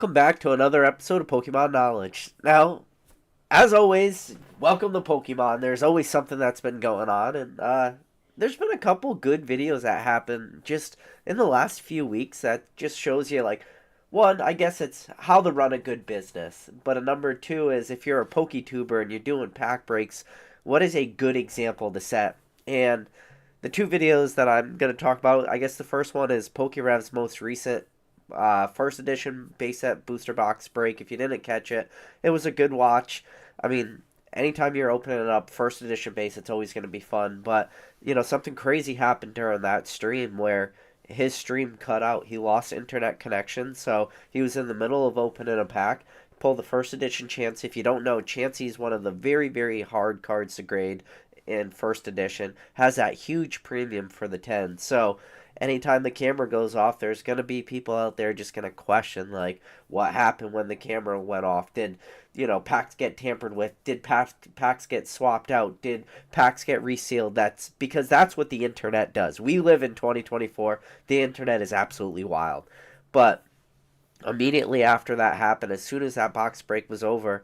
Welcome back to another episode of Pokemon Knowledge. Now, as always, welcome to Pokemon. There's always something that's been going on, and there's been a couple good videos that happened just in the last few weeks that just shows you, like, one, I guess it's how to run a good business, but a number two is if you're a PokeTuber and you're doing pack breaks, what is a good example to set? And the two videos that I'm going to talk about, I guess the first one is PokeRev's most recent first edition base set booster box break. If you didn't catch it, it was a good watch. I mean, anytime you're opening it up, first edition base, it's always going to be fun. But, something crazy happened during that stream where his stream cut out. He lost internet connection, so he was in the middle of opening a pack. Pull the first edition Chansey. If you don't know, Chansey is one of the very, very hard cards to grade in first edition. Has that huge premium for the 10. So anytime the camera goes off, there's going to be people out there just going to question, like, what happened when the camera went off? Did, packs get tampered with? Did packs get swapped out? Did packs get resealed? That's because that's what the internet does. We live in 2024. The internet is absolutely wild. But immediately after that happened, as soon as that box break was over,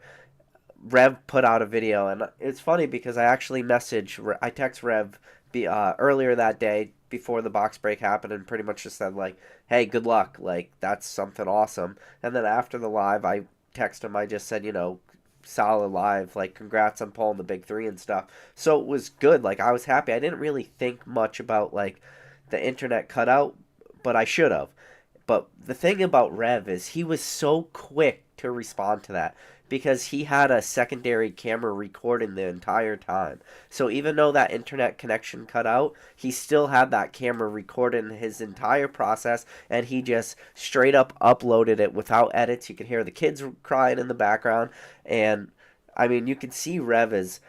Rev put out a video, and it's funny because I text Rev earlier that day before the box break happened and pretty much just said, like, hey, good luck, like, that's something awesome. And then after the live, I text him, I just said, solid live, like, congrats on pulling the big three and stuff. So it was good, like, I was happy. I didn't really think much about, like, the internet cutout, but I should have. But the thing about Rev is he was so quick to respond to that because he had a secondary camera recording the entire time. So even though that internet connection cut out, he still had that camera recording his entire process, and he just straight up uploaded it without edits. You could hear the kids crying in the background, and I mean, you can see Rev is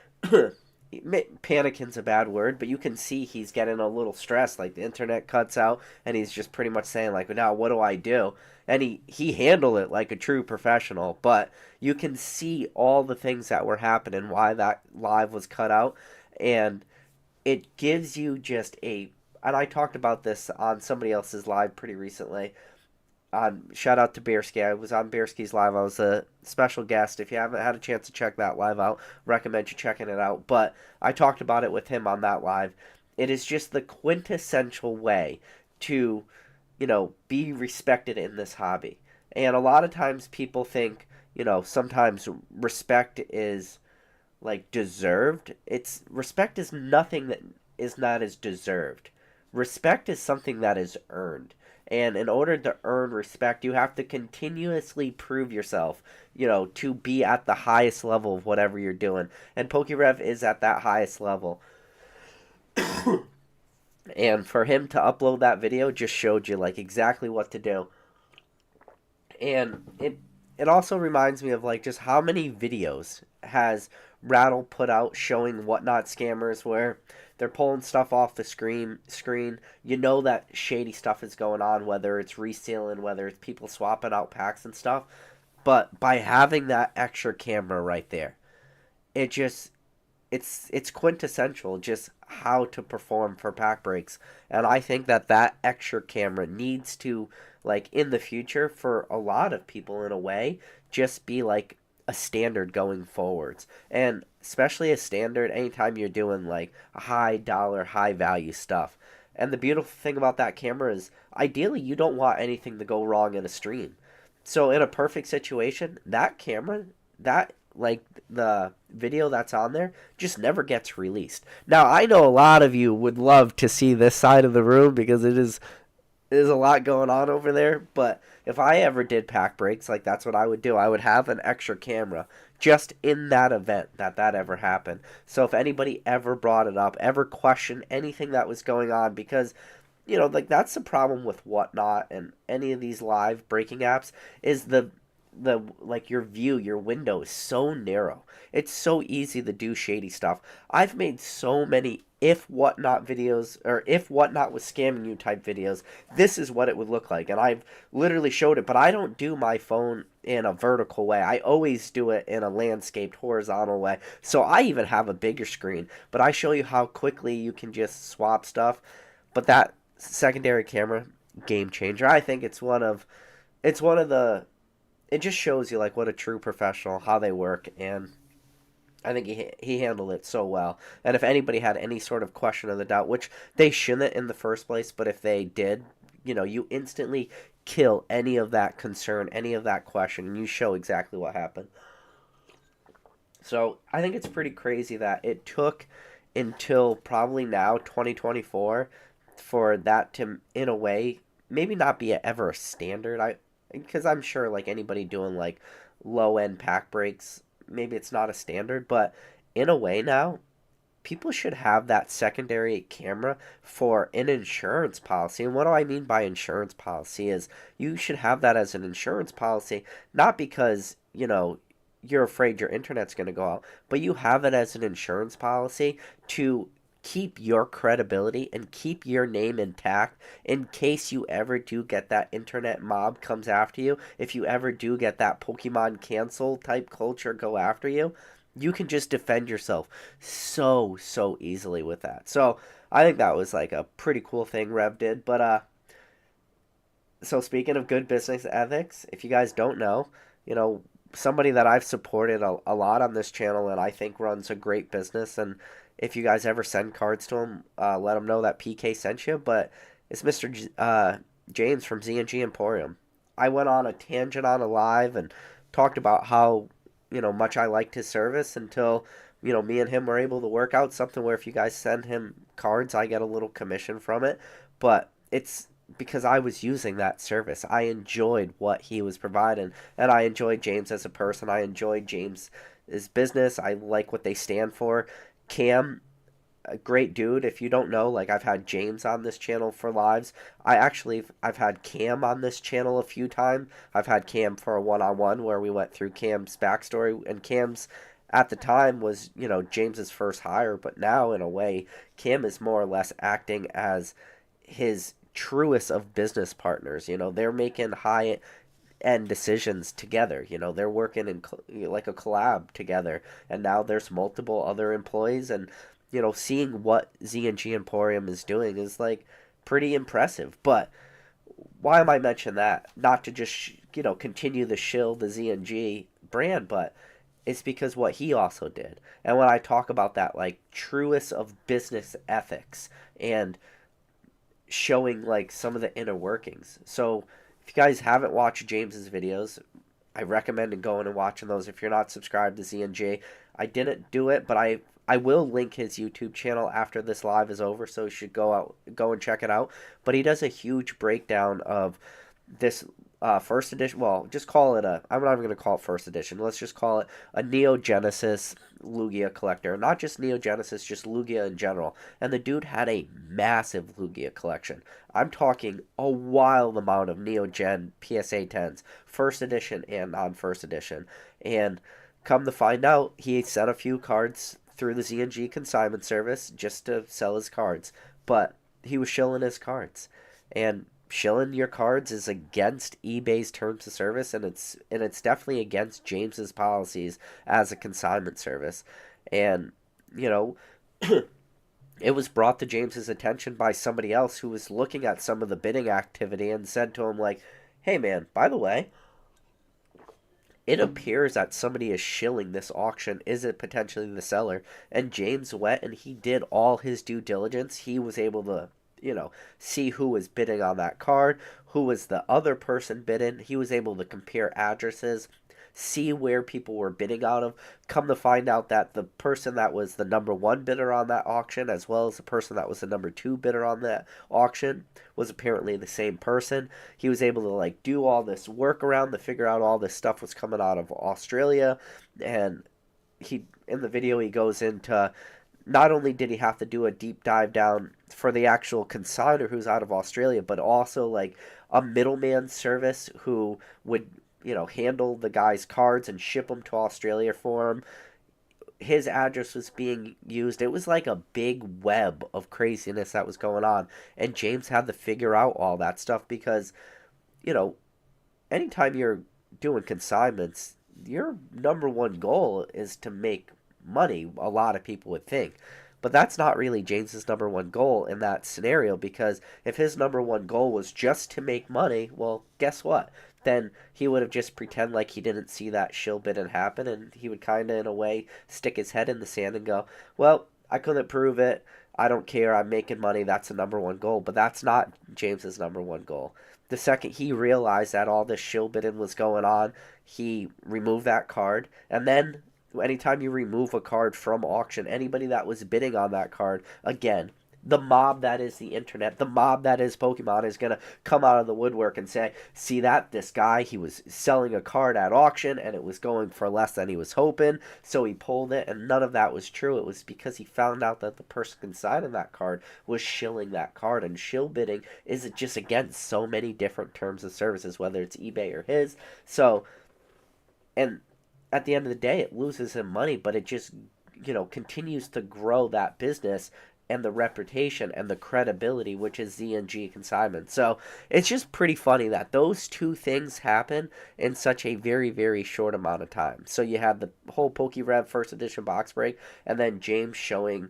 panicing's a bad word, but you can see he's getting a little stressed. Like, the internet cuts out, and he's just pretty much saying, like, now what do I do? And he handled it like a true professional, but you can see all the things that were happening, why that live was cut out, and it gives you just and I talked about this on somebody else's live pretty recently. Shout out to Bearsky. I was on Bearsky's live. I was a special guest. If you haven't had a chance to check that live out, recommend you checking it out. But I talked about it with him on that live. It is just the quintessential way to, be respected in this hobby. And a lot of times people think, sometimes respect is like deserved. It's respect is nothing that is not as deserved. Respect is something that is earned. And in order to earn respect, you have to continuously prove yourself, to be at the highest level of whatever you're doing. And PokeRev is at that highest level. And for him to upload that video just showed you, like, exactly what to do. And it also reminds me of, like, just how many videos has Rattle put out showing whatnot scammers where they're pulling stuff off the screen. You know that shady stuff is going on, whether it's resealing, whether it's people swapping out packs and stuff. But by having that extra camera right there, it just it's quintessential just how to perform for pack breaks. And I think that extra camera needs to, like, in the future, for a lot of people in a way, just be like a standard going forwards. And especially a standard anytime you're doing, like, a high dollar, high value stuff. And the beautiful thing about that camera is ideally you don't want anything to go wrong in a stream. So in a perfect situation, that camera, that, like, the video that's on there just never gets released. Now, I know a lot of you would love to see this side of the room because there's a lot going on over there, but if I ever did pack breaks, like, that's what I would do. I would have an extra camera just in that event that ever happened. So if anybody ever brought it up, ever questioned anything that was going on, because, like, that's the problem with Whatnot and any of these live breaking apps, is the like, your window is so narrow. It's so easy to do shady stuff. I've made so many if Whatnot videos, or if Whatnot was scamming you type videos. This is what it would look like, and I've literally showed it. But I don't do my phone in a vertical way. I always do it in a landscaped horizontal way. So I even have a bigger screen, but I show you how quickly you can just swap stuff. But that secondary camera, game changer. I think it's one of the it just shows you like what a true professional, how they work, and I think he handled it so well. And if anybody had any sort of question or the doubt, which they shouldn't in the first place, but if they did, you instantly kill any of that concern, any of that question, and you show exactly what happened. So I think it's pretty crazy that it took until probably now 2024 for that to, in a way, maybe not be ever a standard. Because I'm sure like anybody doing like low end pack breaks, maybe it's not a standard, but in a way now people should have that secondary camera for an insurance policy. And what do I mean by insurance policy is you should have that as an insurance policy, not because, you're afraid your internet's going to go out, but you have it as an insurance policy to keep your credibility and keep your name intact in case you ever do get that internet mob comes after you. If you ever do get that Pokemon cancel type culture go after you, you can just defend yourself so easily with that. So I think that was like a pretty cool thing Rev did. But so speaking of good business ethics, if you guys don't know, somebody that I've supported a lot on this channel and I think runs a great business. And if you guys ever send cards to him, let him know that PK sent you. But it's Mr. James from Z&G Emporium. I went on a tangent on a live and talked about how much I liked his service until me and him were able to work out something where if you guys send him cards, I get a little commission from it. But it's because I was using that service. I enjoyed what he was providing, and I enjoyed James as a person. I enjoyed James' business. I like what they stand for. Cam, a great dude. If you don't know, like I've had James on this channel for lives. I've had Cam on this channel a few times. I've had Cam for a one-on-one where we went through Cam's backstory, and Cam's at the time was James's first hire, but now in a way Cam is more or less acting as his truest of business partners. They're making high end decisions together. They're working in like a collab together, and now there's multiple other employees, and seeing what Z&G Emporium is doing is like pretty impressive. But why am I mentioning that? Not to just continue the shill the Z&G brand, but it's because what he also did. And when I talk about that like truest of business ethics and showing like some of the inner workings. So if you guys haven't watched James's videos, I recommend going and watching those. If you're not subscribed to Z&J, I didn't do it, but I will link his YouTube channel after this live is over, so you should go and check it out. But he does a huge breakdown of this first edition. Well, just call it I'm not even going to call it first edition. Let's just call it a Neo Genesis Lugia collector. Not just Neo Genesis, just Lugia in general. And the dude had a massive Lugia collection. I'm talking a wild amount of Neo Gen PSA 10s, first edition and non-first edition. And come to find out, he sent a few cards through the Z&G consignment service just to sell his cards. But he was shilling his cards. And shilling your cards is against eBay's terms of service, and it's definitely against James's policies as a consignment service. And it was brought to James's attention by somebody else who was looking at some of the bidding activity and said to him like, "Hey man, by the way, it appears that somebody is shilling this auction. Is it potentially the seller?" And James went and he did all his due diligence. He was able to see who was bidding on that card, who was the other person bidding. He was able to compare addresses, see where people were bidding out of. Come to find out that the person that was the number one bidder on that auction, as well as the person that was the number two bidder on that auction, was apparently the same person. He was able to like do all this work around to figure out all this stuff was coming out of Australia. And in the video he goes into, not only did he have to do a deep dive down for the actual consigner who's out of Australia, but also like a middleman service who would, handle the guy's cards and ship them to Australia for him. His address was being used. It was like a big web of craziness that was going on. And James had to figure out all that stuff because, anytime you're doing consignments, your number one goal is to make money, a lot of people would think. But that's not really James's number one goal in that scenario, because if his number one goal was just to make money, well, guess what? then he would have just pretend like he didn't see that shill bidden happen, and he would kind of, in a way, stick his head in the sand and go, well, I couldn't prove it. I don't care. I'm making money. That's the number one goal. But that's not James's number one goal. The second he realized that all this shill bidding was going on, he removed that card. And then anytime you remove a card from auction, anybody that was bidding on that card, again, the mob that is the internet, the mob that is Pokemon, is going to come out of the woodwork and say, see that? This guy, he was selling a card at auction and it was going for less than he was hoping, so he pulled it, and none of that was true. It was because he found out that the person consigning that card was shilling that card, and shill bidding is just against so many different terms of services, whether it's eBay or his. So, and at the end of the day, it loses him money, but it just, continues to grow that business and the reputation and the credibility, which is ZNG Consignment. So it's just pretty funny that those two things happen in such a very, very short amount of time. So you have the whole PokeRev first edition box break, and then James showing,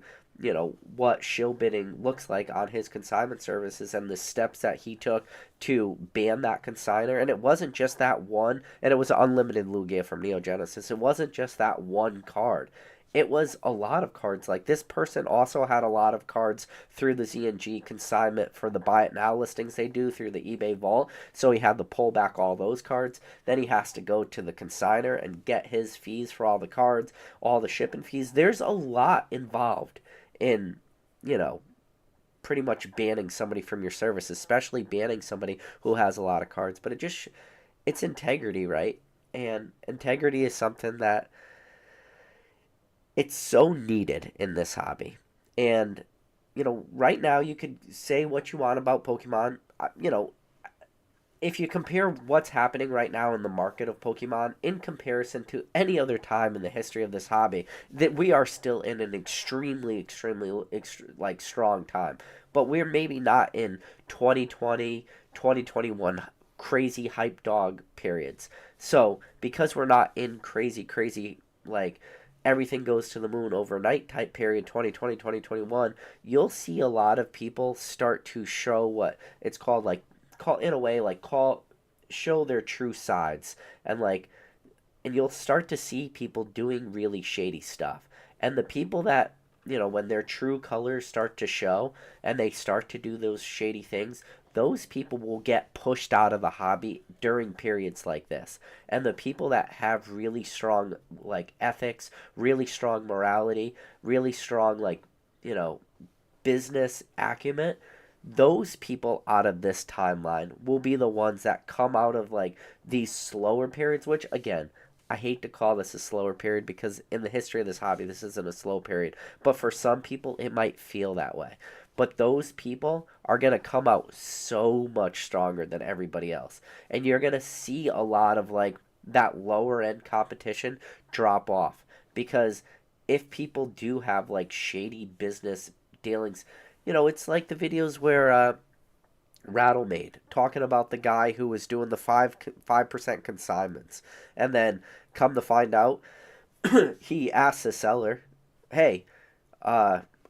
what shill bidding looks like on his consignment services and the steps that he took to ban that consigner. And it wasn't just that one, and it was an unlimited Lugia from Neo Genesis. It wasn't just that one card. It was a lot of cards. Like, this person also had a lot of cards through the ZNG Consignment for the Buy It Now listings they do through the eBay vault. So he had to pull back all those cards. Then he has to go to the consigner and get his fees for all the cards, all the shipping fees. There's a lot involved in, pretty much banning somebody from your service, especially banning somebody who has a lot of cards. But it's integrity, right? And integrity is something that it's so needed in this hobby. And, right now you could say what you want about Pokemon. If you compare what's happening right now in the market of Pokemon in comparison to any other time in the history of this hobby, that we are still in an extremely, strong time. But we're maybe not in 2020, 2021 crazy hype dog periods. So, because we're not in crazy, everything goes to the moon overnight type period, 2020, 2021, you'll see a lot of people start to show what it's called, show their true sides. And you'll start to see people doing really shady stuff. And the people that, when their true colors start to show and they start to do those shady things, those people will get pushed out of the hobby during periods like this. And the people that have really strong, ethics, really strong morality, really strong, business acumen, those people out of this timeline will be the ones that come out of, these slower periods, which, again, I hate to call this a slower period because in the history of this hobby, this isn't a slow period. But for some people, it might feel that way. But those people are going to come out so much stronger than everybody else. And you're going to see a lot of, that lower end competition drop off. Because if people do have, shady business dealings, it's like the videos where Rattle made, talking about the guy who was doing the 5% consignments. And then, come to find out, he asked the seller, hey,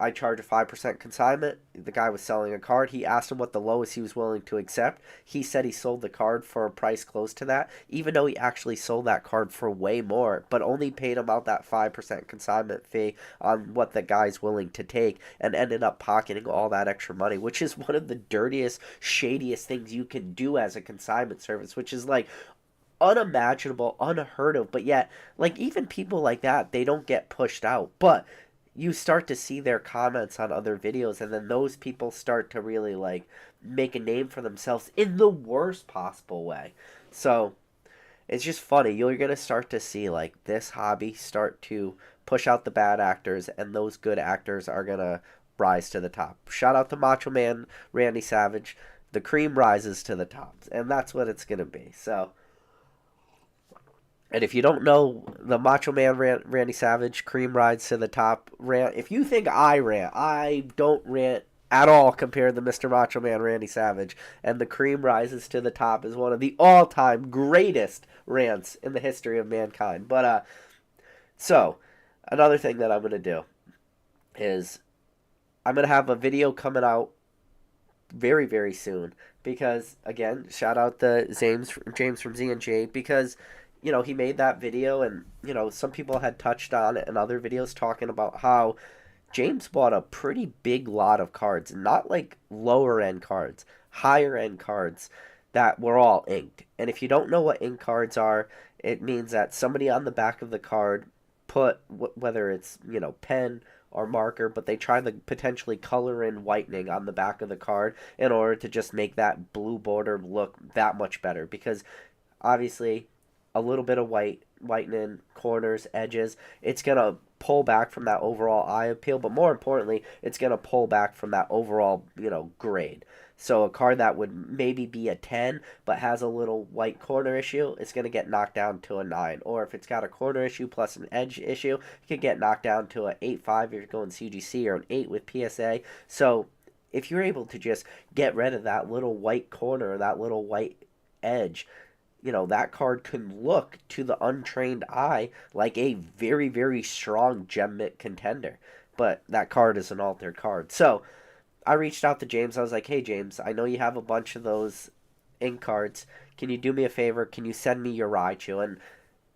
I charge a 5% consignment. The guy was selling a card. He asked him what the lowest he was willing to accept. He said he sold the card for a price close to that, even though he actually sold that card for way more, but only paid him out that 5% consignment fee on what the guy's willing to take, and ended up pocketing all that extra money, which is one of the dirtiest, shadiest things you can do as a consignment service, which is unimaginable, unheard of. But yet, even people like that, they don't get pushed out. But you start to see their comments on other videos, and then those people start to really make a name for themselves in the worst possible way. So it's just funny. You're going to start to see this hobby start to push out the bad actors, and those good actors are going to rise to the top. Shout out to Macho Man Randy Savage. The cream rises to the top, and that's what it's going to be. So, and if you don't know the Macho Man Randy Savage, cream rides to the top rant, if you think I rant, I don't rant at all compared to Mr. Macho Man Randy Savage. And the cream rises to the top is one of the all-time greatest rants in the history of mankind. But, so, another thing that I'm going to do is I'm going to have a video coming out very, very soon. Because, again, shout out to James from Z&J, because, you know, he made that video, and, you know, some people had touched on it in other videos talking about how James bought a pretty big lot of cards, not like lower end cards, higher end cards that were all inked. And if you don't know what ink cards are, it means that somebody on the back of the card put, whether it's, you know, pen or marker, but they try to potentially color in whitening on the back of the card in order to just make that blue border look that much better. Because obviously, a little bit of whitening, corners, edges, it's going to pull back from that overall eye appeal, but more importantly, it's going to pull back from that overall, you know, grade. So a card that would maybe be a 10 but has a little white corner issue, it's going to get knocked down to a 9. Or if it's got a corner issue plus an edge issue, it could get knocked down to an 8.5 if you're going CGC, or an 8 with PSA. So if you're able to just get rid of that little white corner or that little white edge, you know, that card can look to the untrained eye like a very, very strong gem mint contender. But that card is an altered card. So I reached out to James. I was like, hey, James, I know you have a bunch of those ink cards. Can you do me a favor? Can you send me your Raichu? And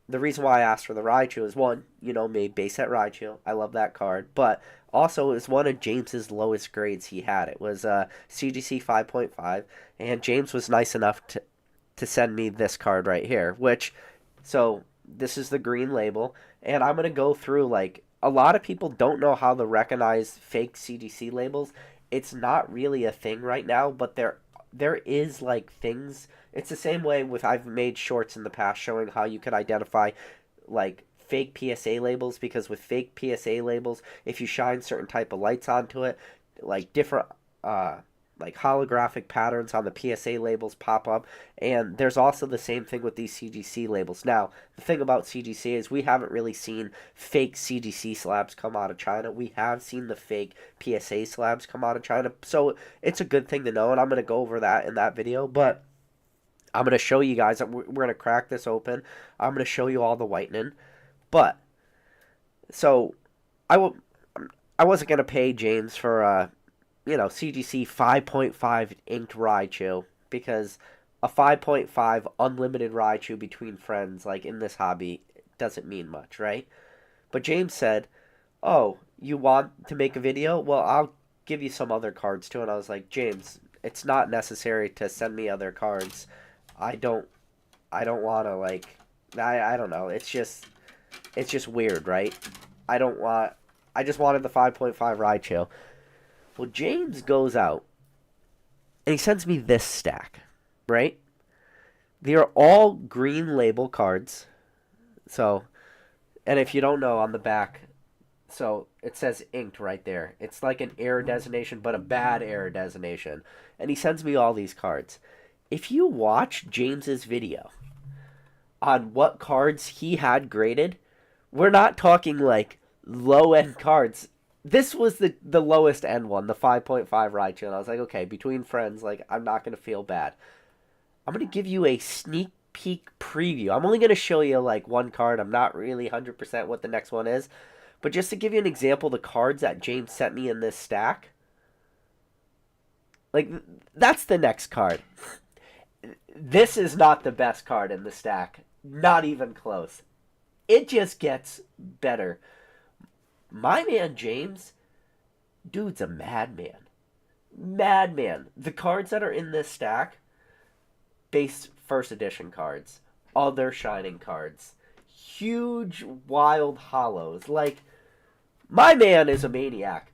the reason why I asked for the Raichu is, one, you know me, base set Raichu. I love that card. But also, it was one of James's lowest grades he had. It was CGC 5.5. And James was nice enough to send me this card right here, which, so this is the green label, and I'm going to go through, like, a lot of people don't know how to recognize fake CGC labels. It's not really a thing right now, but there is, like, things. It's the same way with, I've made shorts in the past showing how you could identify, like, fake PSA labels, because with fake PSA labels, if you shine certain type of lights onto it, like different like holographic patterns on the PSA labels pop up. And there's also the same thing with these CGC labels. Now, the thing about CGC is we haven't really seen fake CGC slabs come out of China. We have seen the fake PSA slabs come out of China. So it's a good thing to know, and I'm going to go over that in that video. But I'm going to show you guys, we're going to crack this open. I'm going to show you all the whitening. But, so, I wasn't going to pay James for, you know, CGC 5.5 inked Raichu, because a 5.5 unlimited Raichu between friends, like in this hobby, doesn't mean much, right? But James said, oh, you want to make a video? Well, I'll give you some other cards too. And I was like, James, it's not necessary to send me other cards. I don't want to, like, I don't know. It's just weird, right? I just wanted the 5.5 Raichu. Well, James goes out, and he sends me this stack, right? They are all green label cards. So, and if you don't know, on the back, so it says inked right there. It's like an error designation, but a bad error designation. And he sends me all these cards. If you watch James's video on what cards he had graded, we're not talking like low-end cards. This was the lowest end one, the 5.5 Raichu, and I was like, okay, between friends, like, I'm not going to feel bad. I'm going to give you a sneak peek preview. I'm only going to show you, like, one card. I'm not really 100% what the next one is. But just to give you an example, the cards that James sent me in this stack, like, that's the next card. This is not the best card in the stack. Not even close. It just gets better. My man James, dude's a madman. Madman. The cards that are in this stack, base first edition cards, other shining cards, huge wild hollows. Like, my man is a maniac.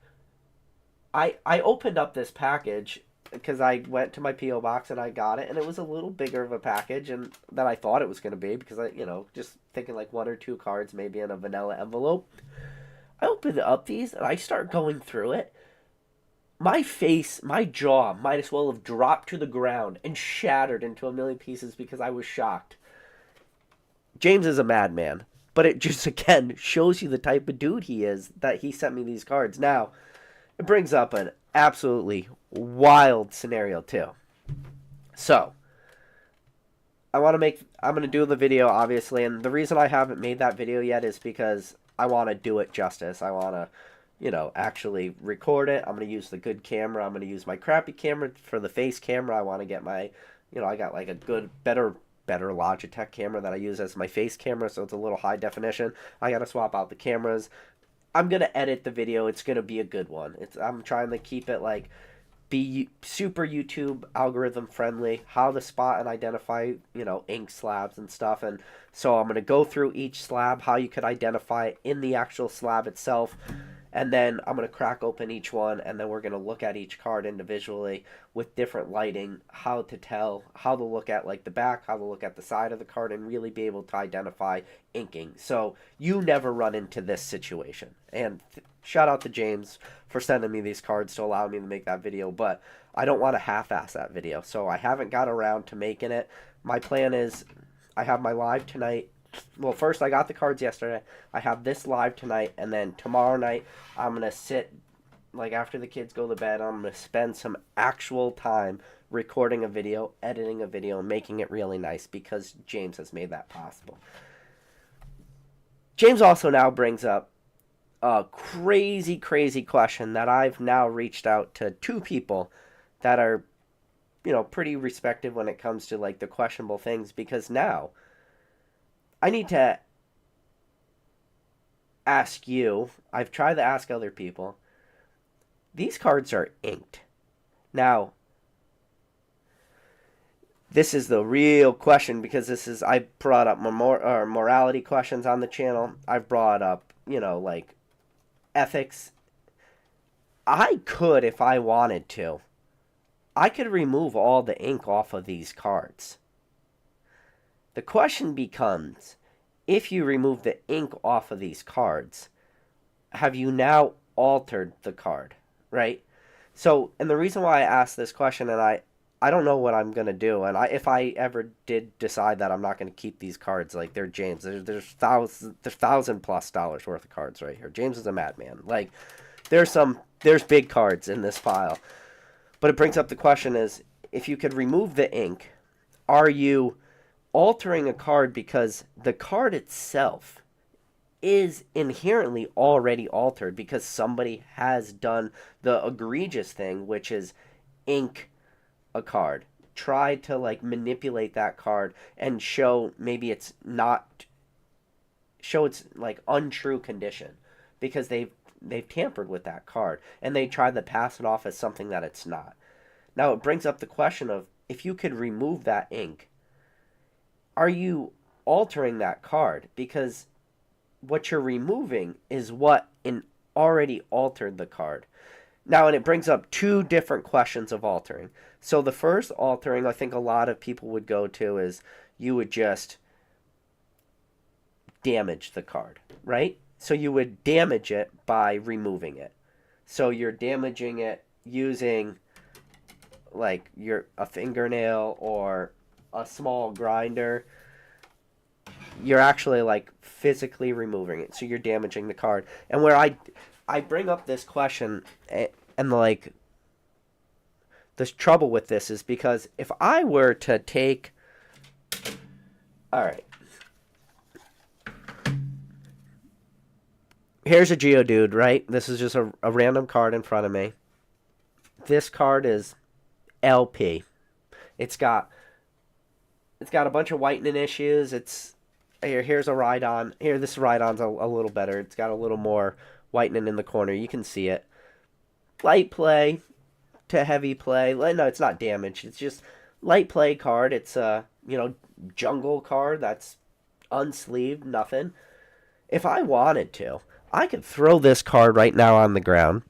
I opened up this package because I went to my P.O. box and I got it, and it was a little bigger of a package than I thought it was going to be, because I, you know, just thinking like one or two cards maybe in a vanilla envelope. I open up these, and I start going through it. My face, my jaw might as well have dropped to the ground and shattered into a million pieces because I was shocked. James is a madman, but it just, again, shows you the type of dude he is, that he sent me these cards. Now, it brings up an absolutely wild scenario, too. So, I'm going to do the video, obviously, and the reason I haven't made that video yet is because I want to do it justice. I want to you know, actually record it. I'm going to use the good camera. I'm going to use my crappy camera for the face camera. I want to get my, you know, I got like a good, better Logitech camera that I use as my face camera, so it's a little high definition. I got to swap out the cameras. I'm going to edit the video. It's going to be a good one. I'm trying to keep it like be super YouTube algorithm friendly, how to spot and identify, you know, ink slabs and stuff. And so I'm going to go through each slab, how you could identify it in the actual slab itself. And then I'm going to crack open each one, and then we're going to look at each card individually with different lighting, how to tell, how to look at like the back, how to look at the side of the card, and really be able to identify inking. So you never run into this situation. And shout out to James for sending me these cards to allow me to make that video, but I don't want to half-ass that video. So I haven't got around to making it. My plan is I have my live tonight. Well, first I got the cards yesterday. I have this live tonight, and then tomorrow night I'm going to sit, like after the kids go to bed, I'm going to spend some actual time recording a video, editing a video, and making it really nice because James has made that possible. James also now brings up a crazy question that I've now reached out to 2 people that are, you know, pretty respective when it comes to like the questionable things, because now I need to ask you, I've tried to ask other people, these cards are inked. Now, this is the real question, because this is, I brought up morality questions on the channel. I've brought up, you know, like ethics. I could, if I wanted to, I could remove all the ink off of these cards. The question becomes, if you remove the ink off of these cards, have you now altered the card, right? So, and the reason why I asked this question, and I don't know what I'm going to do, and if I ever did decide that I'm not going to keep these cards, like they're James, there's $1,000+ worth of cards right here. James is a madman. Like, there's big cards in this file. But it brings up the question is, if you could remove the ink, are you altering a card because the card itself is inherently already altered because somebody has done the egregious thing, which is ink a card, try to like manipulate that card and show maybe it's not, show it's like untrue condition because they've tampered with that card and they try to pass it off as something that it's not. Now it brings up the question of, if you could remove that ink, are you altering that card? Because what you're removing is what already altered the card. Now, and it brings up 2 different questions of altering. So the first altering, I think a lot of people would go to, is you would just damage the card, right? So you would damage it by removing it. So you're damaging it using like a fingernail or a small grinder. You're actually like physically removing it, so you're damaging the card. And where I bring up this question and like the trouble with this is because if I were to take, all right, here's a Geodude, right? This is just a random card in front of me. This card is LP. It's got a bunch of whitening issues. Here's a Rhydon. Here, this Rhydon's a little better. It's got a little more whitening in the corner. You can see it. Light play to heavy play. No, it's not damaged. It's just light play card. It's a, you know, jungle card that's unsleeved, nothing. If I wanted to, I could throw this card right now on the ground,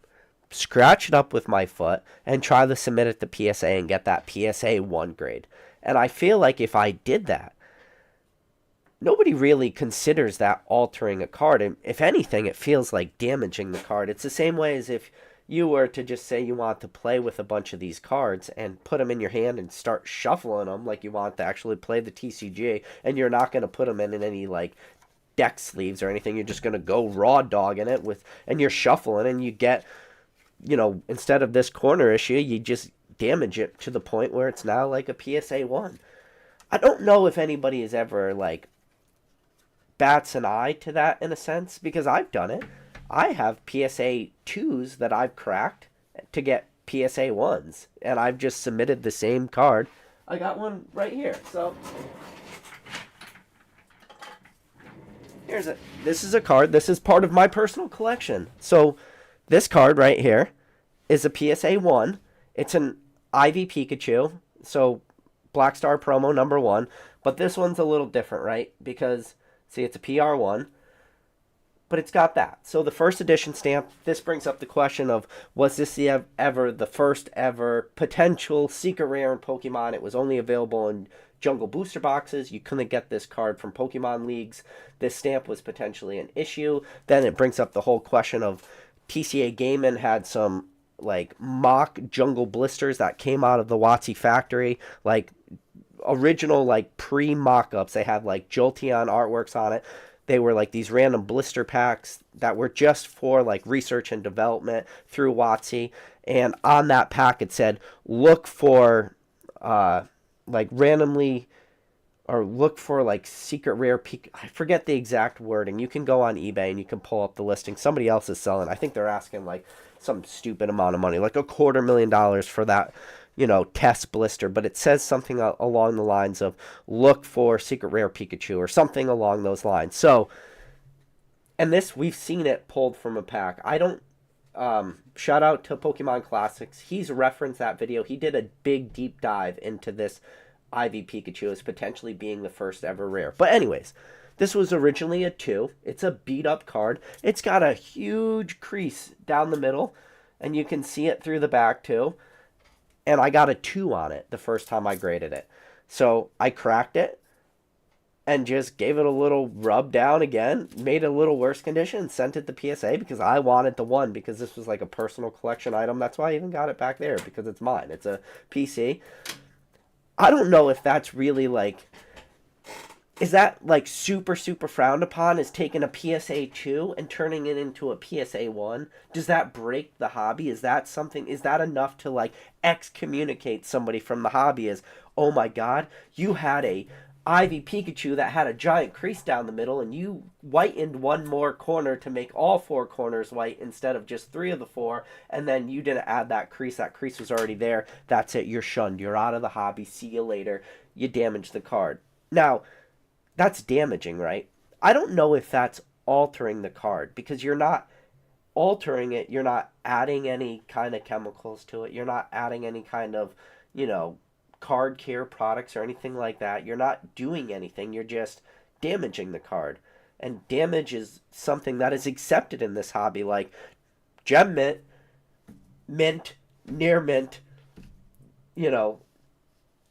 scratch it up with my foot, and try to submit it to PSA and get that PSA 1 grade. And I feel like if I did that, nobody really considers that altering a card. And if anything, it feels like damaging the card. It's the same way as if you were to just say you want to play with a bunch of these cards and put them in your hand and start shuffling them like you want to actually play the TCG, and you're not going to put them in any like deck sleeves or anything. You're just going to go raw dog in it and you're shuffling, and you get, you know, instead of this corner issue, you just damage it to the point where it's now like a PSA 1. I don't know if anybody has ever like bats an eye to that in a sense, because I've done it. I have PSA 2s that I've cracked to get PSA 1s, and I've just submitted the same card. I got one right here. So here's it. This is a card. This is part of my personal collection. So this card right here is a PSA 1. It's an Ivy Pikachu. So Black Star promo number 1. But this one's a little different, right? Because, see, it's a PR1. But it's got that. So the first edition stamp, this brings up the question of, was this ever the first ever potential secret rare in Pokemon? It was only available in Jungle Booster boxes. You couldn't get this card from Pokemon Leagues. This stamp was potentially an issue. Then it brings up the whole question of TCA Gaiman had some like mock jungle blisters that came out of the WotC factory, like original like pre-mock-ups. They had like Jolteon artworks on it. They were like these random blister packs that were just for like research and development through WotC. And on that pack it said, look for like randomly, or look for like secret rare peak. I forget the exact wording. You can go on eBay and you can pull up the listing. Somebody else is selling. I think they're asking like some stupid amount of money, like $250,000 for that, you know, test blister. But it says something along the lines of look for secret rare Pikachu or something along those lines. So, and this, we've seen it pulled from a pack. I don't, shout out to Pokemon Classics. He's referenced that video. He did a big deep dive into this Ivy Pikachu as potentially being the first ever rare. But anyways, this was originally a 2. It's a beat up card. It's got a huge crease down the middle, and you can see it through the back too. And I got a 2 on it the first time I graded it. So I cracked it and just gave it a little rub down again, made it a little worse condition, sent it to PSA because I wanted the 1, because this was like a personal collection item. That's why I even got it back there, because it's mine. It's a PC. I don't know if that's really like, is that like super, super frowned upon, is taking a PSA 2 and turning it into a PSA 1? Does that break the hobby? Is that something, is that enough to like excommunicate somebody from the hobby as, oh my God, you had a Ivy Pikachu that had a giant crease down the middle and you whitened one more corner to make all 4 corners white instead of just 3 of the 4, and then you didn't add that crease was already there. That's it, you're shunned, you're out of the hobby, see you later, you damaged the card. Now that's damaging, right? I don't know if that's altering the card, because you're not altering it, you're not adding any kind of chemicals to it, you're not adding any kind of, you know, card care products or anything like that. You're not doing anything. You're just damaging the card. And damage is something that is accepted in this hobby, like gem mint, mint, near mint, you know,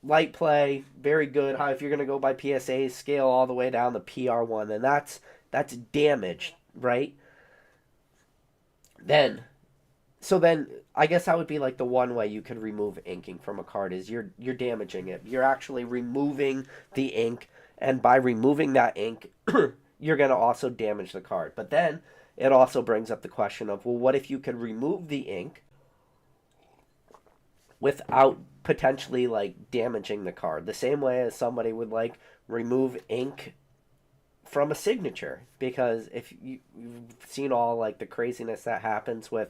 light play, very good. How if you're going to go by PSA scale all the way down the PR1, and that's damage, right? Then I guess that would be like the one way you could remove inking from a card, is you're damaging it. You're actually removing the ink, and by removing that ink, you're going to also damage the card. But then it also brings up the question of, well, what if you could remove the ink without potentially like damaging the card? The same way as somebody would like remove ink from a signature, because if you've seen all like the craziness that happens with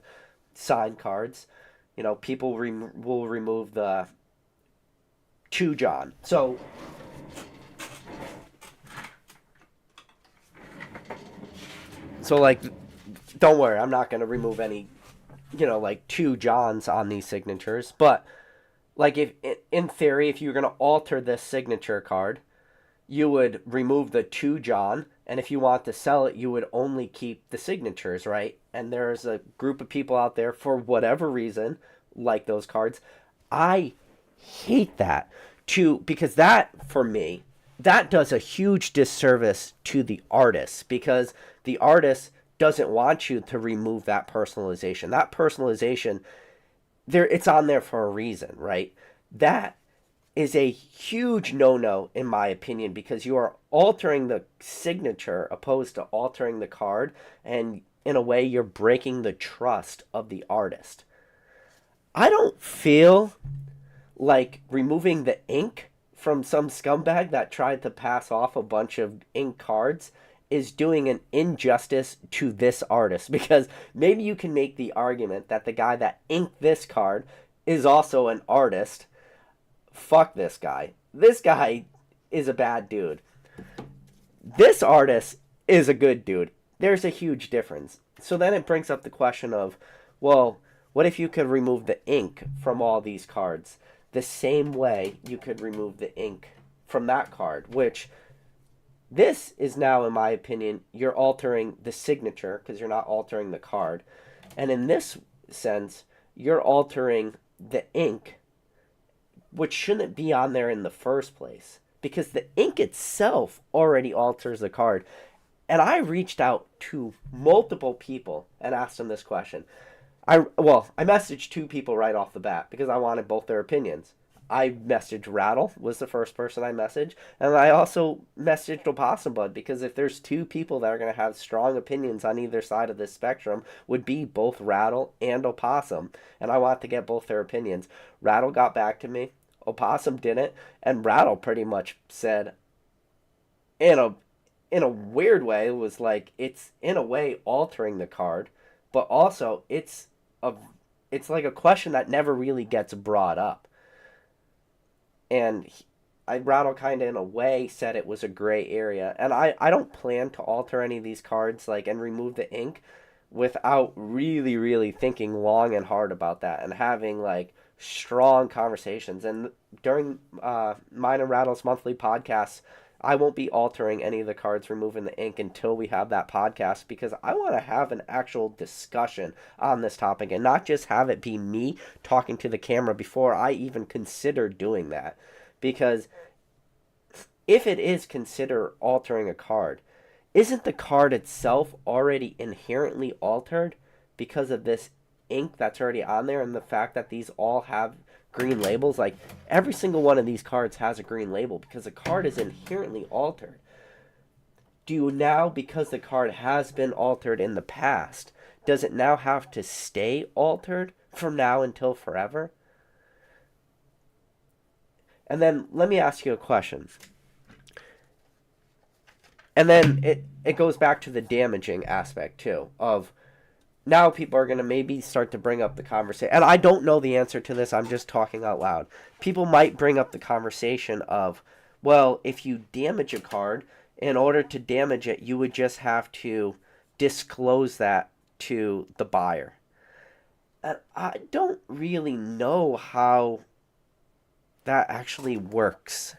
signed cards, you know, people will remove the to John. So like, don't worry, I'm not going to remove any, you know, like 2 Johns on these signatures. But like, if in theory, if you're going to alter this signature card, you would remove the 2 John, and if you want to sell it, you would only keep the signatures, right? And there's a group of people out there, for whatever reason, like those cards. I hate that, because that, for me, that does a huge disservice to the artist, because the artist doesn't want you to remove that personalization. That personalization, it's on there for a reason, right? That is a huge no-no in my opinion, because you are altering the signature opposed to altering the card, and in a way you're breaking the trust of the artist. I don't feel like removing the ink from some scumbag that tried to pass off a bunch of ink cards is doing an injustice to this artist, because maybe you can make the argument that the guy that inked this card is also an artist. Fuck this guy. This guy is a bad dude. This artist is a good dude. There's a huge difference. So then it brings up the question of, well, what if you could remove the ink from all these cards the same way you could remove the ink from that card? Which, this is now, in my opinion, you're altering the signature because you're not altering the card. And in this sense, you're altering the ink, which shouldn't be on there in the first place, because the ink itself already alters the card. And I reached out to multiple people and asked them this question. I messaged 2 people right off the bat because I wanted both their opinions. I messaged Rattle, was the first person I messaged, and I also messaged Opossum Bud, because if there's 2 people that are going to have strong opinions on either side of this spectrum, would be both Rattle and Opossum, and I want to get both their opinions. Rattle got back to me, Opossum didn't, and Rattle pretty much said, in a weird way, it was like, it's in a way altering the card, but also it's like a question that never really gets brought up. And Rattle kind of, in a way, said it was a gray area. And I don't plan to alter any of these cards, like, and remove the ink without really, really thinking long and hard about that and having, like, strong conversations. And during mine and Rattle's monthly podcasts, I won't be altering any of the cards, removing the ink, until we have that podcast, because I want to have an actual discussion on this topic and not just have it be me talking to the camera before I even consider doing that. Because if it is considered altering a card, isn't the card itself already inherently altered because of this ink that's already on there, and the fact that these all have green labels? Like, every single one of these cards has a green label because the card is inherently altered. Do you now, because the card has been altered in the past, does it now have to stay altered from now until forever? And then let me ask you a question. And then it goes back to the damaging aspect too, of now people are going to maybe start to bring up the conversation. And I don't know the answer to this. I'm just talking out loud. People might bring up the conversation of, well, if you damage a card, in order to damage it, you would just have to disclose that to the buyer. And I don't really know how that actually works.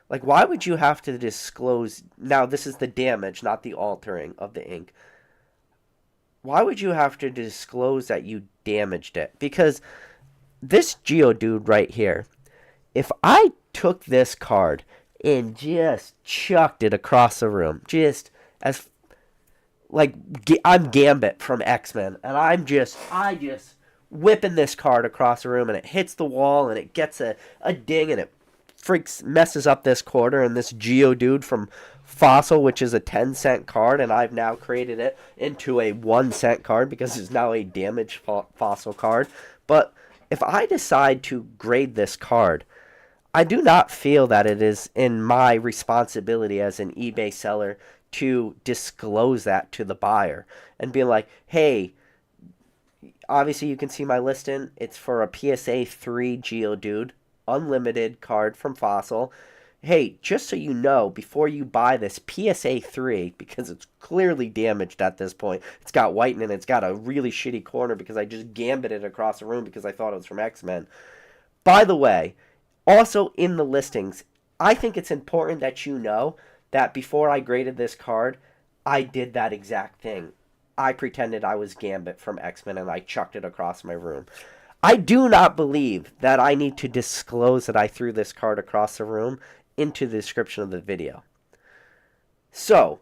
Like, why would you have to disclose? Now, this is the damage, not the altering of the ink. Why would you have to disclose that you damaged it? Because this Geodude right here, if I took this card and just chucked it across the room, just as, like, I'm Gambit from X-Men, and I just whipping this card across the room, and it hits the wall, and it gets a ding, and it messes up this quarter, and this Geodude from Fossil, which is a 10-cent card, and I've now created it into a 1-cent card because it's now a damaged Fossil card. But if I decide to grade this card, I do not feel that it is in my responsibility as an eBay seller to disclose that to the buyer and be like, hey, obviously you can see my listing. It's for a PSA 3 Geodude, unlimited card from Fossil. Hey, just so you know, before you buy this PSA 3, because it's clearly damaged at this point, it's got whitening, and it's got a really shitty corner because I just gambited across the room because I thought it was from X-Men. By the way, also in the listings, I think it's important that you know that before I graded this card, I did that exact thing. I pretended I was Gambit from X-Men, and I chucked it across my room. I do not believe that I need to disclose that I threw this card across the room into the description of the video. So,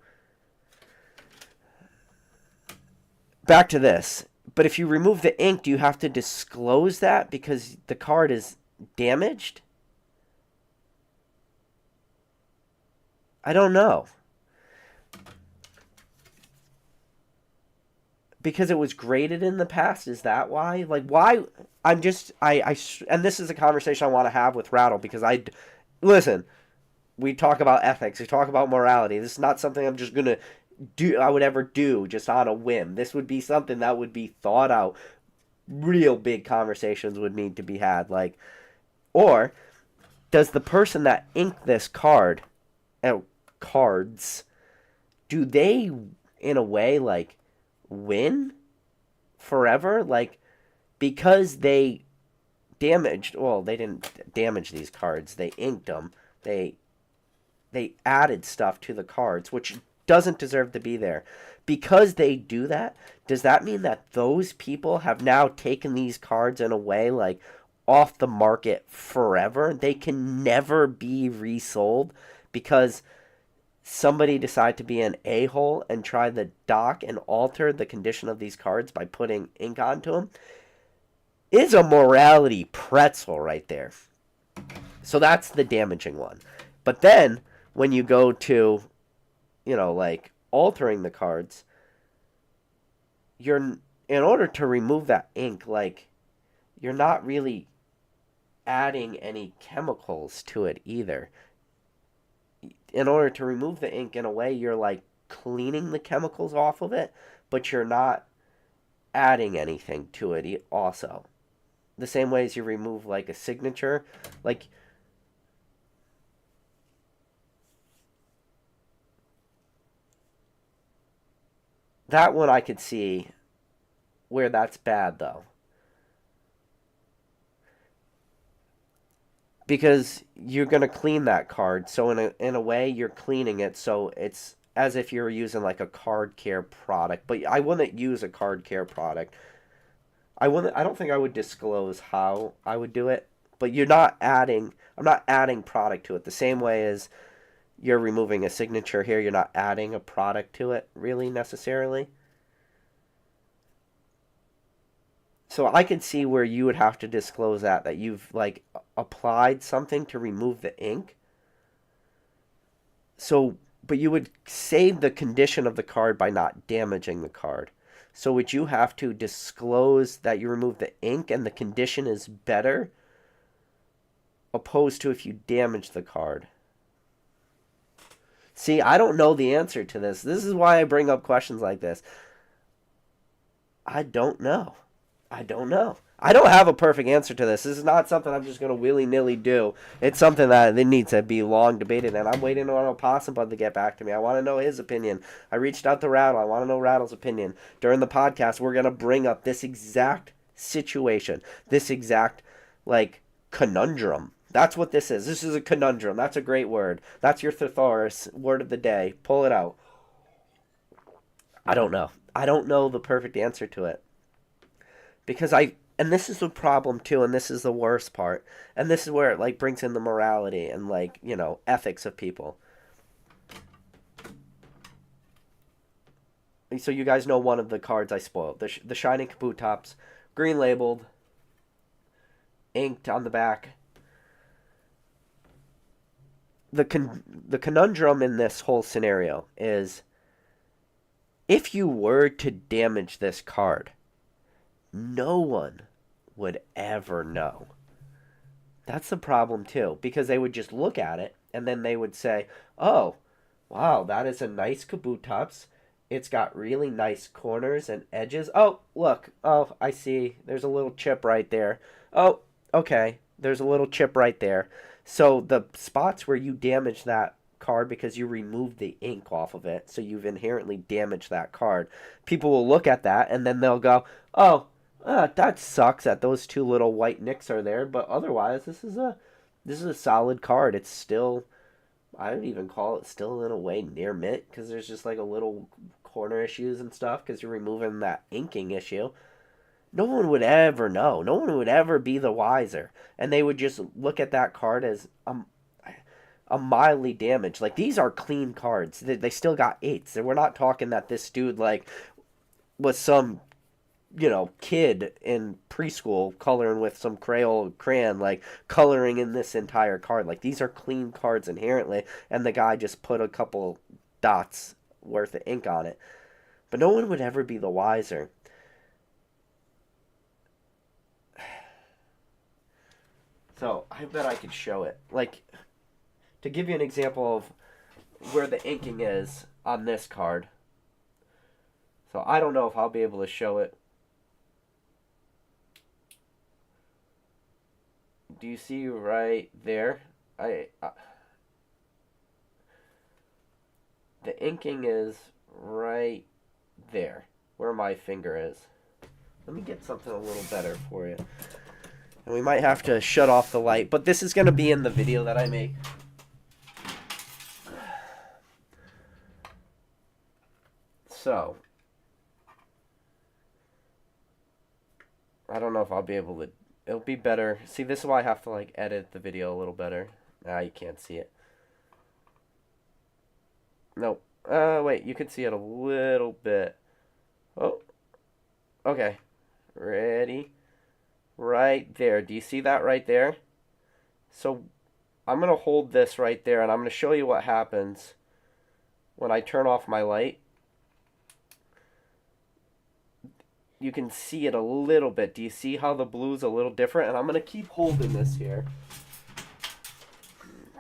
back to this. But if you remove the ink, do you have to disclose that because the card is damaged? I don't know. Because it was graded in the past, is that why? Like, why? And this is a conversation I want to have with Rattle, because listen, we talk about ethics, we talk about morality. This is not something I'm just gonna do. I would ever do just on a whim. This would be something that would be thought out. Real big conversations would need to be had. Like, or does the person that inked this card, cards, do they in a way like win forever? Like, because they damaged. Well, they didn't damage these cards. They inked them. They added stuff to the cards, which doesn't deserve to be there. Because they do that, does that mean that those people have now taken these cards in a way like off the market forever? They can never be resold because somebody decided to be an a-hole and try to dock and alter the condition of these cards by putting ink onto them? Is a morality pretzel right there. So that's the damaging one. But then when you go to, like altering the cards, you're in order to remove that ink, like you're not really adding any chemicals to it either. In order to remove the ink, in a way, you're like cleaning the chemicals off of it, but you're not adding anything to it also. The same way as you remove like a signature, like that one I could see where that's bad though. Because you're going to clean that card. So in a way you're cleaning it so it's as if you're using like a card care product. But I wouldn't use a card care product. I don't think I would disclose how I would do it, but I'm not adding product to it the same way as you're removing a signature here, you're not adding a product to it really necessarily. So I can see where you would have to disclose that you've like applied something to remove the ink. So, but you would save the condition of the card by not damaging the card. So would you have to disclose that you removed the ink and the condition is better opposed to if you damage the card? See, I don't know the answer to this. This is why I bring up questions like this. I don't know. I don't know. I don't have a perfect answer to this. This is not something I'm just going to willy-nilly do. It's something that it needs to be long debated, and I'm waiting on Opossum Bud to get back to me. I want to know his opinion. I reached out to Rattle. I want to know Rattle's opinion. During the podcast, we're going to bring up this exact situation, this exact, like, conundrum. That's what this is. This is a conundrum. That's a great word. That's your thesaurus word of the day. Pull it out. I don't know. I don't know the perfect answer to it. Because and this is the problem too, and this is the worst part, and this is where it like brings in the morality and like ethics of people. So you guys know one of the cards I spoiled, the Shining Kabutops, green labeled, inked on the back. The conundrum in this whole scenario is if you were to damage this card, no one would ever know. That's the problem too, because they would just look at it and then they would say, "Oh, wow, that is a nice Kabutops. It's got really nice corners and edges. Oh, look. Oh, I see. There's a little chip right there. Oh, okay. There's a little chip right there." So the spots where you damage that card because you removed the ink off of it, so you've inherently damaged that card. People will look at that and then they'll go, "Oh, that sucks that those two little white nicks are there, but otherwise this is a solid card. It's still, I would even call it still in a way near mint because there's just like a little corner issues and stuff because you're removing that inking issue." No one would ever know. No one would ever be the wiser, and they would just look at that card as a mildly damaged. Like these are clean cards. They still got eights. We're not talking that this dude like was some kid in preschool coloring with some crayon, like coloring in this entire card. Like these are clean cards inherently, and the guy just put a couple dots worth of ink on it. But no one would ever be the wiser. So I bet I could show it. Like to give you an example of where the inking is on this card. So I don't know if I'll be able to show it. Do you see right there? The inking is right there, where my finger is. Let me get something a little better for you. And we might have to shut off the light, but this is going to be in the video that I make. So, I don't know if I'll be able to. It'll be better. See, this is why I have to like edit the video a little better. Now you can't see it. Nope. Wait, you can see it a little bit. Oh. Okay. Ready? Right there. Do you see that right there? So, I'm going to hold this right there, and I'm going to show you what happens when I turn off my light. You can see it a little bit. Do you see how the blue's a little different? And I'm going to keep holding this here.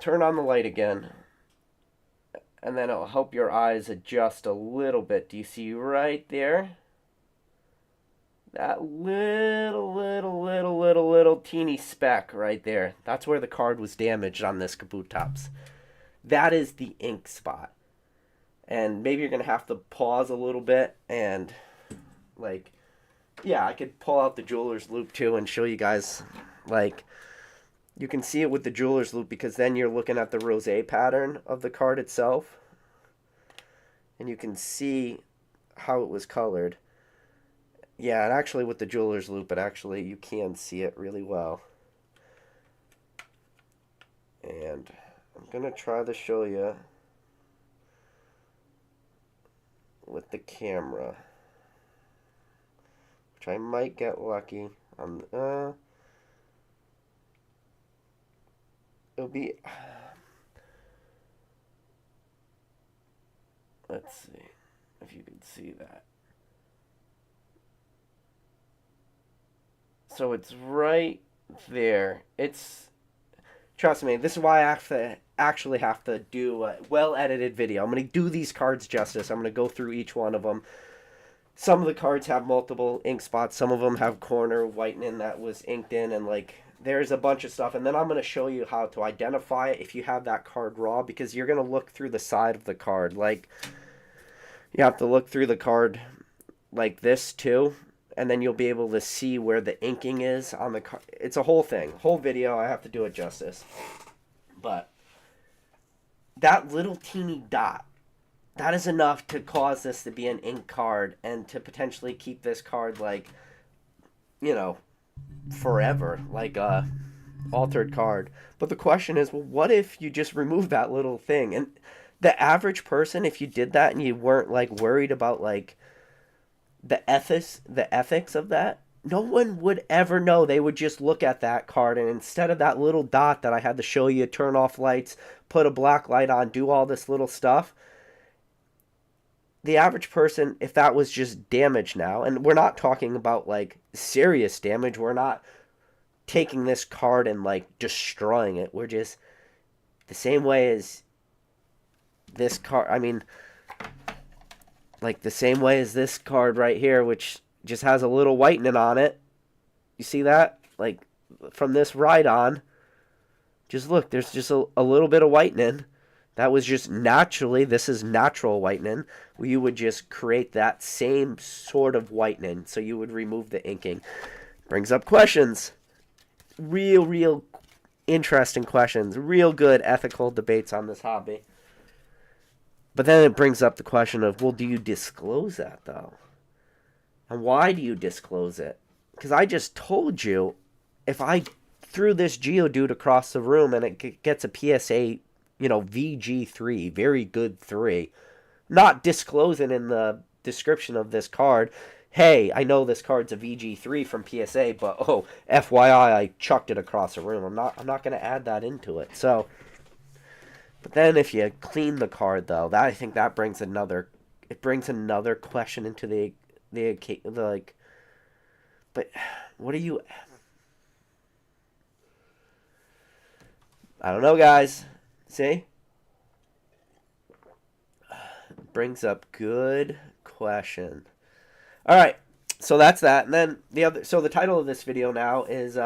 Turn on the light again. And then it'll help your eyes adjust a little bit. Do you see right there? That little teeny speck right there. That's where the card was damaged on this Kabutops. That is the ink spot. And maybe you're going to have to pause a little bit and, like, yeah, I could pull out the jeweler's loop too and show you guys, like, you can see it with the jeweler's loop because then you're looking at the rosé pattern of the card itself. And you can see how it was colored. Yeah, and actually with the jeweler's loop, you can see it really well. And I'm going to try to show you with the camera, which I might get lucky. It'll be... Let's see if you can see that. So it's right there. Trust me, this is why I actually have to do a well-edited video. I'm going to do these cards justice. I'm going to go through each one of them. Some of the cards have multiple ink spots. Some of them have corner whitening that was inked in, and like there's a bunch of stuff. And then I'm going to show you how to identify it if you have that card raw, because you're going to look through the side of the card. Like, you have to look through the card like this too, and then you'll be able to see where the inking is on the card. It's a whole thing, whole video. I have to do it justice. But that little teeny dot, that is enough to cause this to be an ink card and to potentially keep this card, like, you know, forever, like a altered card. But the question is, well, what if you just remove that little thing? And the average person, if you did that and you weren't like worried about like the ethics of that, no one would ever know. They would just look at that card, and instead of that little dot that I had to show you, turn off lights, put a black light on, do all this little stuff, the average person, if that was just damage now, and we're not talking about like serious damage, we're not taking this card and like destroying it, we're just the same way as this card, I mean, like the same way as this card right here, which just has a little whitening on it. You see that? Like, from this right on, just look, there's just a little bit of whitening. That was just naturally, this is natural whitening. You would just create that same sort of whitening. So you would remove the inking. Brings up questions. Real interesting questions. Real good ethical debates on this hobby. But then it brings up the question of, well, do you disclose that, though? And why do you disclose it? Because I just told you, if I threw this Geodude across the room and it gets a PSA, you know, VG3, very good 3, not disclosing in the description of this card, hey, I know this card's a VG3 from PSA, but oh, FYI, I chucked it across the room. I'm not going to add that into it. So, but then if you clean the card, though, I think that brings another question into the like, but what are you? I don't know, guys. See? Brings up good question. All right. So that's that. And then the title of this video now is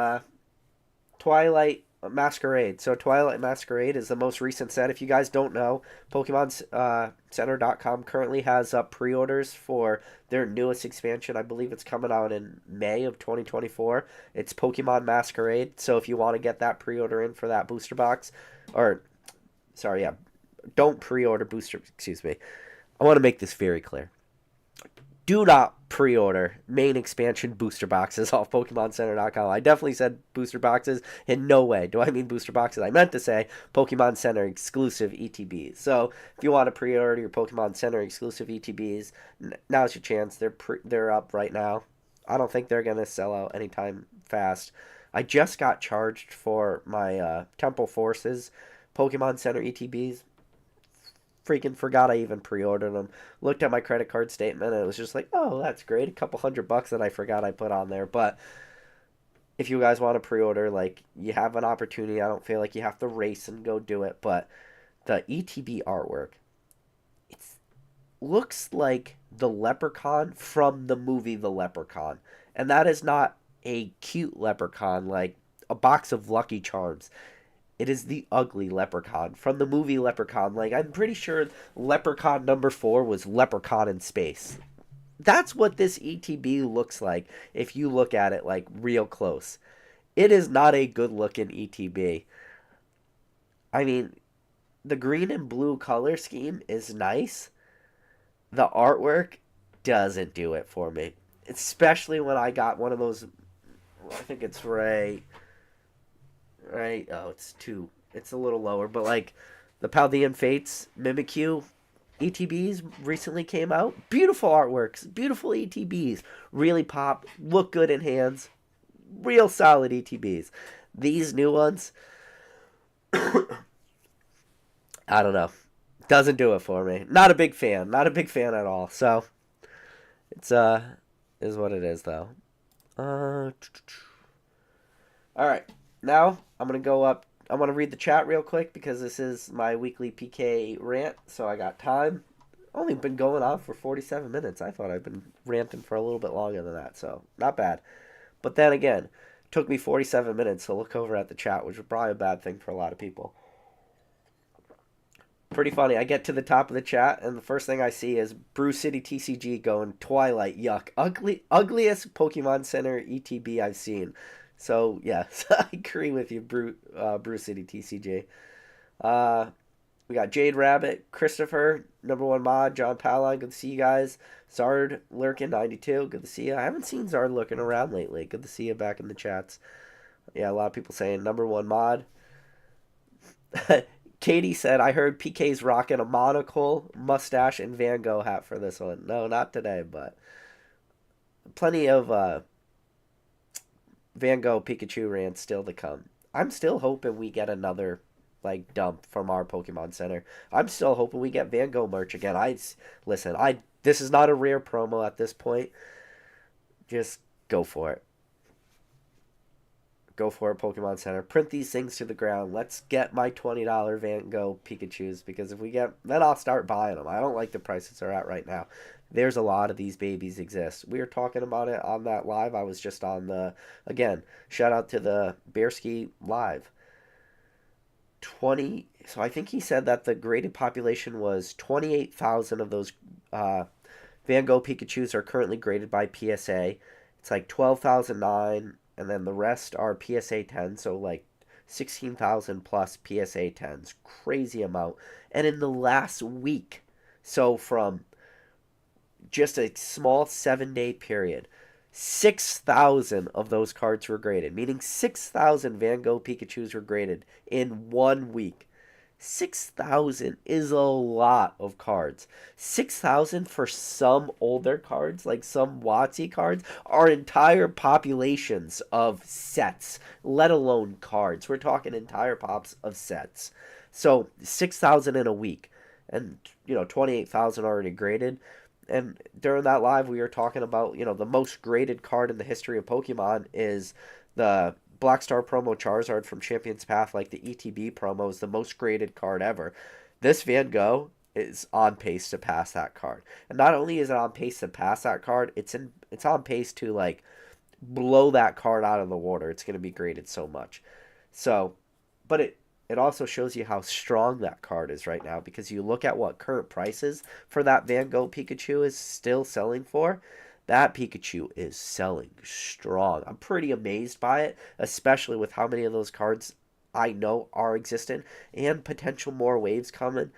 Twilight Masquerade. So Twilight Masquerade is the most recent set. If you guys don't know, PokemonCenter.com currently has up pre-orders for their newest expansion. I believe it's coming out in May of 2024. It's Pokemon Masquerade. So if you want to get that pre-order in for that booster box, or sorry, yeah, don't pre-order booster. Excuse me. I want to make this very clear. Do not pre-order main expansion booster boxes off PokemonCenter.com. I definitely said booster boxes. In no way do I mean booster boxes. I meant to say Pokemon Center exclusive ETBs. So if you want to pre-order your Pokemon Center exclusive ETBs, now's your chance. They're up right now. I don't think they're gonna sell out anytime fast. I just got charged for my Temple Forces Pokemon Center ETBs. Freaking forgot I even pre-ordered them. Looked at my credit card statement and it was just like, oh, that's great. A couple $100 that I forgot I put on there. But if you guys want to pre-order, like, you have an opportunity. I don't feel like you have to race and go do it. But the ETB artwork, it looks like the Leprechaun from the movie The Leprechaun. And that is not a cute Leprechaun like a box of Lucky Charms. It is the ugly Leprechaun from the movie Leprechaun. Like, I'm pretty sure Leprechaun number 4 was Leprechaun in Space. That's what this ETB looks like if you look at it, like, real close. It is not a good-looking ETB. I mean, the green and blue color scheme is nice. The artwork doesn't do it for me. Especially when I got one of those, I think it's right, oh, it's a little lower, but like the Paldean Fates Mimikyu ETBs recently came out. Beautiful artworks, beautiful ETBs, really pop, look good in hands, real solid ETBs. These new ones, I don't know, doesn't do it for me. Not a big fan at all. So it's is what it is though. All right. Now, I'm going to go up. I want to read the chat real quick because this is my weekly PK rant, so I got time. Only been going on for 47 minutes. I thought I'd been ranting for a little bit longer than that, so not bad. But then again, it took me 47 minutes to look over at the chat, which was probably a bad thing for a lot of people. Pretty funny. I get to the top of the chat, and the first thing I see is Brew City TCG going, Twilight, yuck. Ugliest Pokemon Center ETB I've seen. So, yeah, I agree with you, Brew City TCG. We got Jade Rabbit, Christopher, number 1 mod, John Pala, good to see you guys. Zard lurking, 92, good to see you. I haven't seen Zard lurking around lately. Good to see you back in the chats. Yeah, a lot of people saying number 1 mod. Katie said, I heard PK's rocking a monocle, mustache, and Van Gogh hat for this one. No, not today, but plenty of Van Gogh Pikachu rants still to come. I'm still hoping we get another like dump from our Pokemon Center. I'm still hoping we get Van Gogh merch again. This is not a rare promo at this point. Just go for it. Go for it, Pokemon Center. Print these things to the ground. Let's get my $20 Van Gogh Pikachus, because if we get, then I'll start buying them. I don't like the prices they're at right now. There's a lot of these babies exist. We were talking about it on that live. I was just on the, again, shout out to the Bearski live. So I think he said that the graded population was 28,000 of those Van Gogh Pikachus are currently graded by PSA. It's like 12,009, and then the rest are PSA 10, so like 16,000 plus PSA 10s. Crazy amount. And in the last week, so from just a small 7-day period, 6,000 of those cards were graded, meaning 6,000 Van Gogh Pikachus were graded in 1 week. 6,000 is a lot of cards. 6,000 for some older cards, like some WotC cards, are entire populations of sets, let alone cards. We're talking entire pops of sets. So 6,000 in a week, and 28,000 already graded. And during that live, we were talking about, the most graded card in the history of Pokemon is the Black Star promo Charizard from Champion's Path, like the ETB promo, is the most graded card ever. This Van Gogh is on pace to pass that card. And not only is it on pace to pass that card, it's on pace to like blow that card out of the water. It's going to be graded so much. So, but it also shows you how strong that card is right now, because you look at what current prices for that Van Gogh Pikachu is still selling for. That Pikachu is selling strong. I'm pretty amazed by it, especially with how many of those cards I know are existent and potential more waves coming.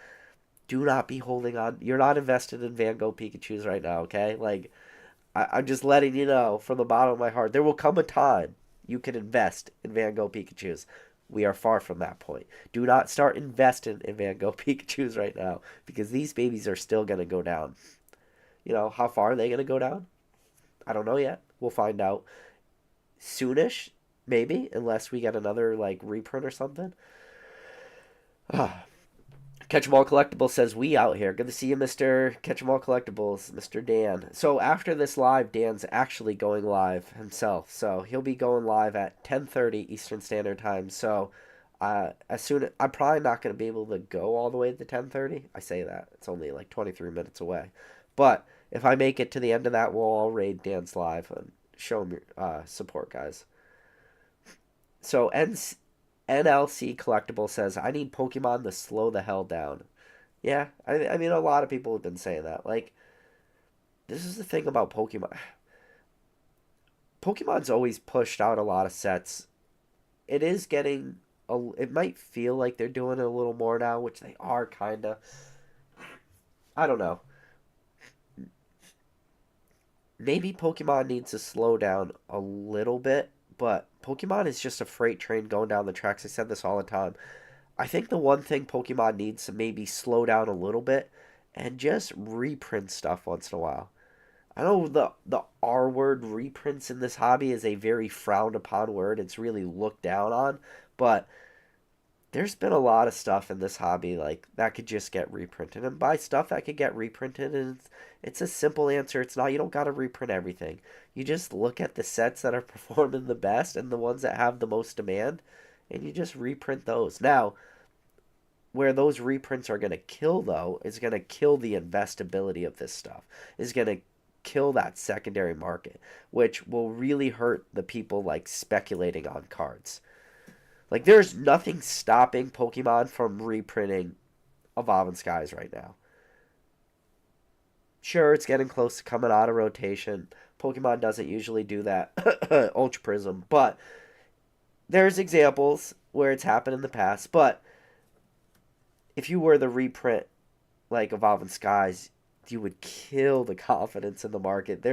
Do not be holding on. You're not invested in Van Gogh Pikachus right now, okay? Like, I'm just letting you know from the bottom of my heart. There will come a time you can invest in Van Gogh Pikachus. We are far from that point. Do not start investing in Van Gogh Pikachus right now, because these babies are still going to go down. You know, how far are they going to go down? I don't know yet. We'll find out soonish, maybe, unless we get another, like, reprint or something. Catch 'em all collectibles says, we out here. Good to see you, Mr. Catch 'em all collectibles, Mr. Dan. So after this live, Dan's actually going live himself. So he'll be going live at 10:30 Eastern Standard Time. So I'm probably not going to be able to go all the way to 10:30. I say that. It's only like 23 minutes away. But if I make it to the end of that, we'll all raid Dan's live and show him your support, guys. So NLC Collectible says, I need Pokemon to slow the hell down. Yeah, I mean, a lot of people have been saying that. Like, this is the thing about Pokemon. Pokemon's always pushed out a lot of sets. It is getting... it might feel like they're doing it a little more now, which they are, kind of. I don't know. Maybe Pokemon needs to slow down a little bit, but Pokemon is just a freight train going down the tracks. I said this all the time. I think the one thing Pokemon needs to maybe slow down a little bit and just reprint stuff once in a while. I know the R word, reprints, in this hobby is a very frowned upon word. It's really looked down on, but there's been a lot of stuff in this hobby like that could just get reprinted. And by stuff that could get reprinted, and it's a simple answer. It's not, you don't got to reprint everything. You just look at the sets that are performing the best and the ones that have the most demand, and you just reprint those. Now, where those reprints are going to kill, though, is going to kill the investability of this stuff. Is going to kill that secondary market, which will really hurt the people like speculating on cards. Like, there's nothing stopping Pokemon from reprinting Evolving Skies right now. Sure, it's getting close to coming out of rotation. Pokemon doesn't usually do that. Ultra Prism. But there's examples where it's happened in the past. But if you were to reprint, like, Evolving Skies, you would kill the confidence in the market.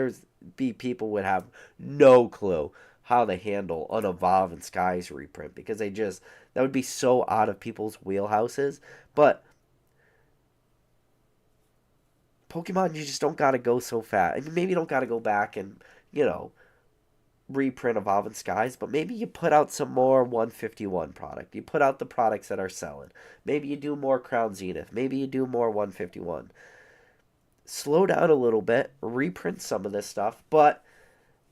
People would have no clue how they handle an Evolving Skies reprint, because that would be so out of people's wheelhouses. But Pokemon, you just don't gotta go so fast. I mean, maybe you don't gotta go back and, reprint Evolving Skies, but maybe you put out some more 151 product. You put out the products that are selling. Maybe you do more Crown Zenith. Maybe you do more 151. Slow down a little bit, reprint some of this stuff, but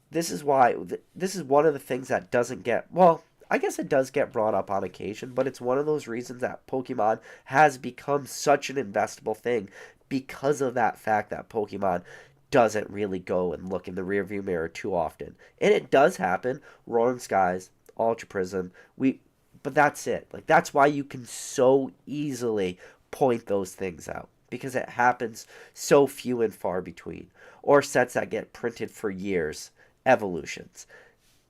this is one of the things that doesn't get, well, I guess it does get brought up on occasion, but it's one of those reasons that Pokemon has become such an investable thing, because of that fact that Pokemon doesn't really go and look in the rearview mirror too often. And it does happen. Roaring Skies, Ultra Prism, but that's it. Like, that's why you can so easily point those things out, because it happens so few and far between. Or sets that get printed for years. Evolutions.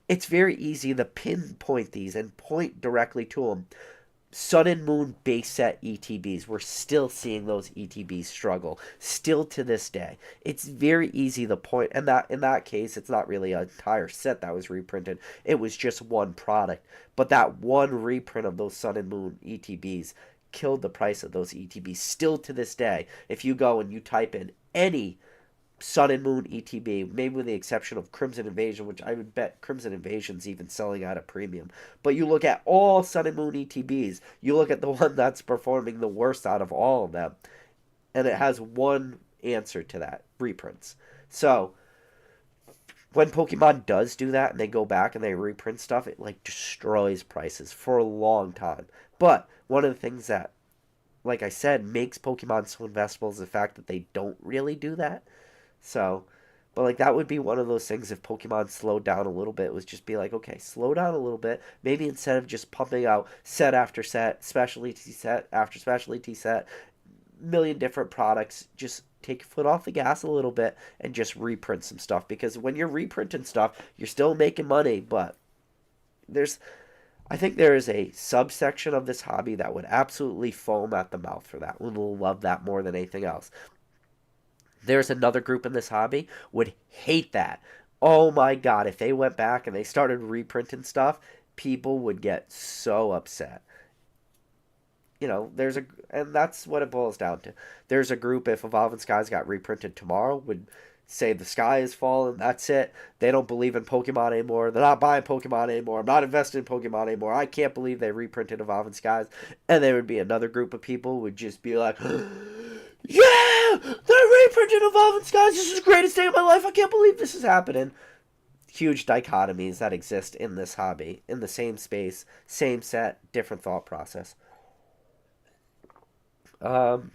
It's very easy to pinpoint these and point directly to them. Sun and Moon base set ETBs. We're still seeing those ETBs struggle. Still to this day. It's very easy to point. And in that case, it's not really an entire set that was reprinted. It was just one product. But that one reprint of those Sun and Moon ETBs killed the price of those ETBs. Still to this day, if you go and you type in any Sun and Moon ETB, maybe with the exception of Crimson Invasion, which I would bet Crimson Invasion's even selling at a premium. But you look at all Sun and Moon ETBs, you look at the one that's performing the worst out of all of them, and it has one answer to that: reprints. So when Pokemon does do that and they go back and they reprint stuff, it like destroys prices for a long time. But one of the things that, like I said, makes Pokemon so investable is the fact that they don't really do that. So, but like that would be one of those things if Pokemon slowed down a little bit, was just be like, okay, slow down a little bit. Maybe instead of just pumping out set after set, specialty set after specialty set, million different products, just take your foot off the gas a little bit and just reprint some stuff, because when you're reprinting stuff you're still making money. But there's I think there is a subsection of this hobby that would absolutely foam at the mouth for that, will love that more than anything else. There's another group in this hobby would hate that. Oh my god, if they went back and they started reprinting stuff, people would get so upset. And that's what it boils down to. There's a group, if Evolving Skies got reprinted tomorrow, would say the sky is falling, that's it. They don't believe in Pokemon anymore. They're not buying Pokemon anymore. I'm not invested in Pokemon anymore. I can't believe they reprinted Evolving Skies. And there would be another group of people who would just be like, yeah, they're reprinting Evolving Skies. This is the greatest day of my life. I can't believe this is happening. Huge dichotomies that exist in this hobby, in the same space, same set, different thought process. Um,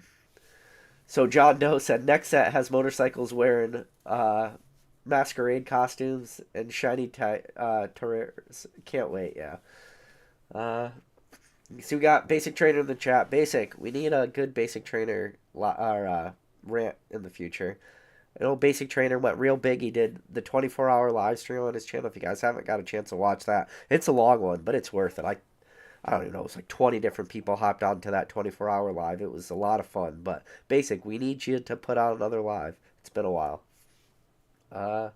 so John Doe said next set has motorcycles wearing masquerade costumes and shiny terriers. Can't wait. Yeah. Uh, so we got basic trainer in the chat. Basic, we need a good basic trainer or rant in the future. I know basic trainer went real big. He did the 24-hour live stream on his channel. If you guys haven't got a chance to watch that, it's a long one, but it's worth it. I don't even know, it was like 20 different people hopped onto that 24-hour live. It was a lot of fun. But Basic, we need you to put out another live. It's been a while. Uh,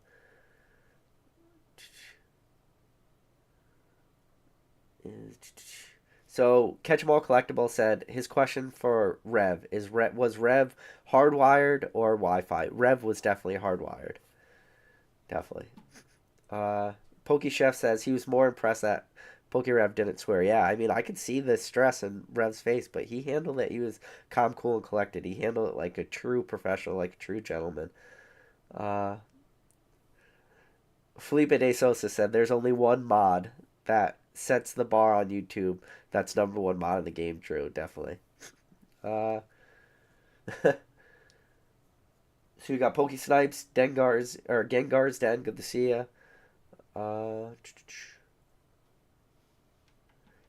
so Catch 'em All Collectible said his question for Rev is was Rev hardwired or Wi-Fi? Rev was definitely hardwired. Definitely. Uh, Pokey Chef says he was more impressed that PokeRev didn't swear. Yeah, I mean, I could see the stress in Rev's face, but he handled it. He was calm, cool, and collected. He handled it like a true professional, like a true gentleman. Uh, Felipe de Sosa said there's only one mod that sets the bar on YouTube. That's number one mod in the game. True, definitely. Uh, so we got Pokey Snipes, Gengar's Den. Good to see ya. Uh,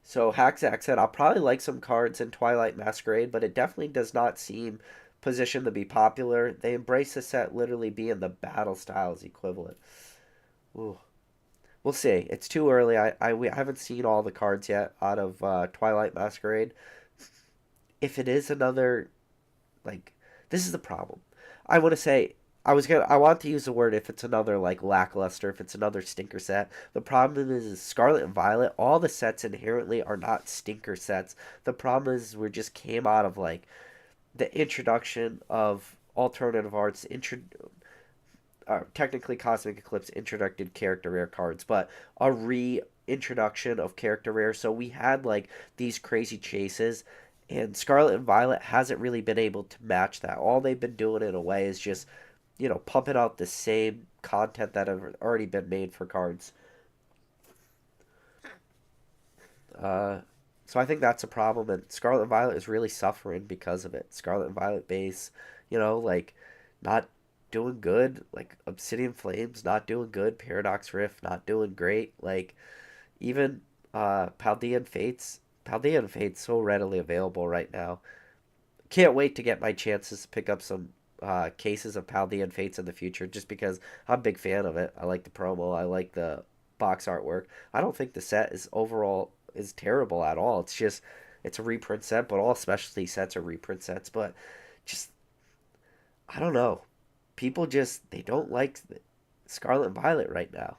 So Hacksack said, I'll probably like some cards in Twilight Masquerade, but it definitely does not seem positioned to be popular. They embrace the set literally being the battle styles equivalent. Ooh. We'll see. It's too early. I haven't seen all the cards yet out of Twilight Masquerade. If it is another, like, this is the problem. I want to say, I want to use the word if it's another like lackluster, if it's another stinker set. The problem is Scarlet and Violet, all the sets inherently are not stinker sets. The problem is we just came out of like the introduction of alternative arts, technically Cosmic Eclipse introduced character rare cards, but a reintroduction of character rare. So we had like these crazy chases, and Scarlet and Violet hasn't really been able to match that. All they've been doing in a way is just, pumping out the same content that have already been made for cards. So I think that's a problem, and Scarlet and Violet is really suffering because of it. Scarlet and Violet base, like not doing good. Like Obsidian Flames not doing good. Paradox Rift not doing great. Like even Paldean Fates. Paldean Fates so readily available right now. Can't wait to get my chances to pick up some cases of Paldean Fates in the future, just because I'm a big fan of it. I like the promo. I like the box artwork. I don't think the set is overall is terrible at all. It's just it's a reprint set, but all specialty sets are reprint sets. But just I don't know. People just they don't like Scarlet and Violet right now.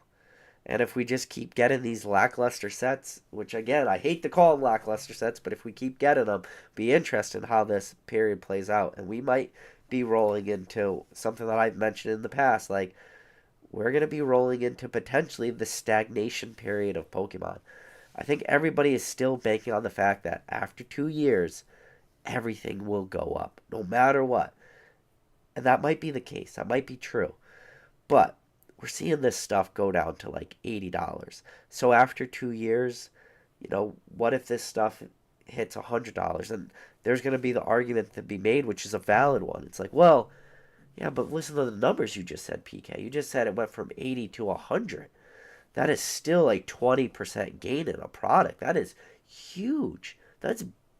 And if we just keep getting these lackluster sets, which again, I hate to call them lackluster sets, but if we keep getting them, be interested in how this period plays out. And we might be rolling into something that I've mentioned in the past. Like, we're going to be rolling into potentially the stagnation period of Pokemon. I think everybody is still banking on the fact that after 2 years, everything will go up, no matter what. And that might be the case. That might be true. But we're seeing this stuff go down to like $80. So after 2 years, what if this stuff hits $100? And there's going to be the argument to be made, which is a valid one. It's like, well, yeah, but listen to the numbers you just said, PK. You just said it went from 80 to 100. That is still a 20% gain in a product. That is huge.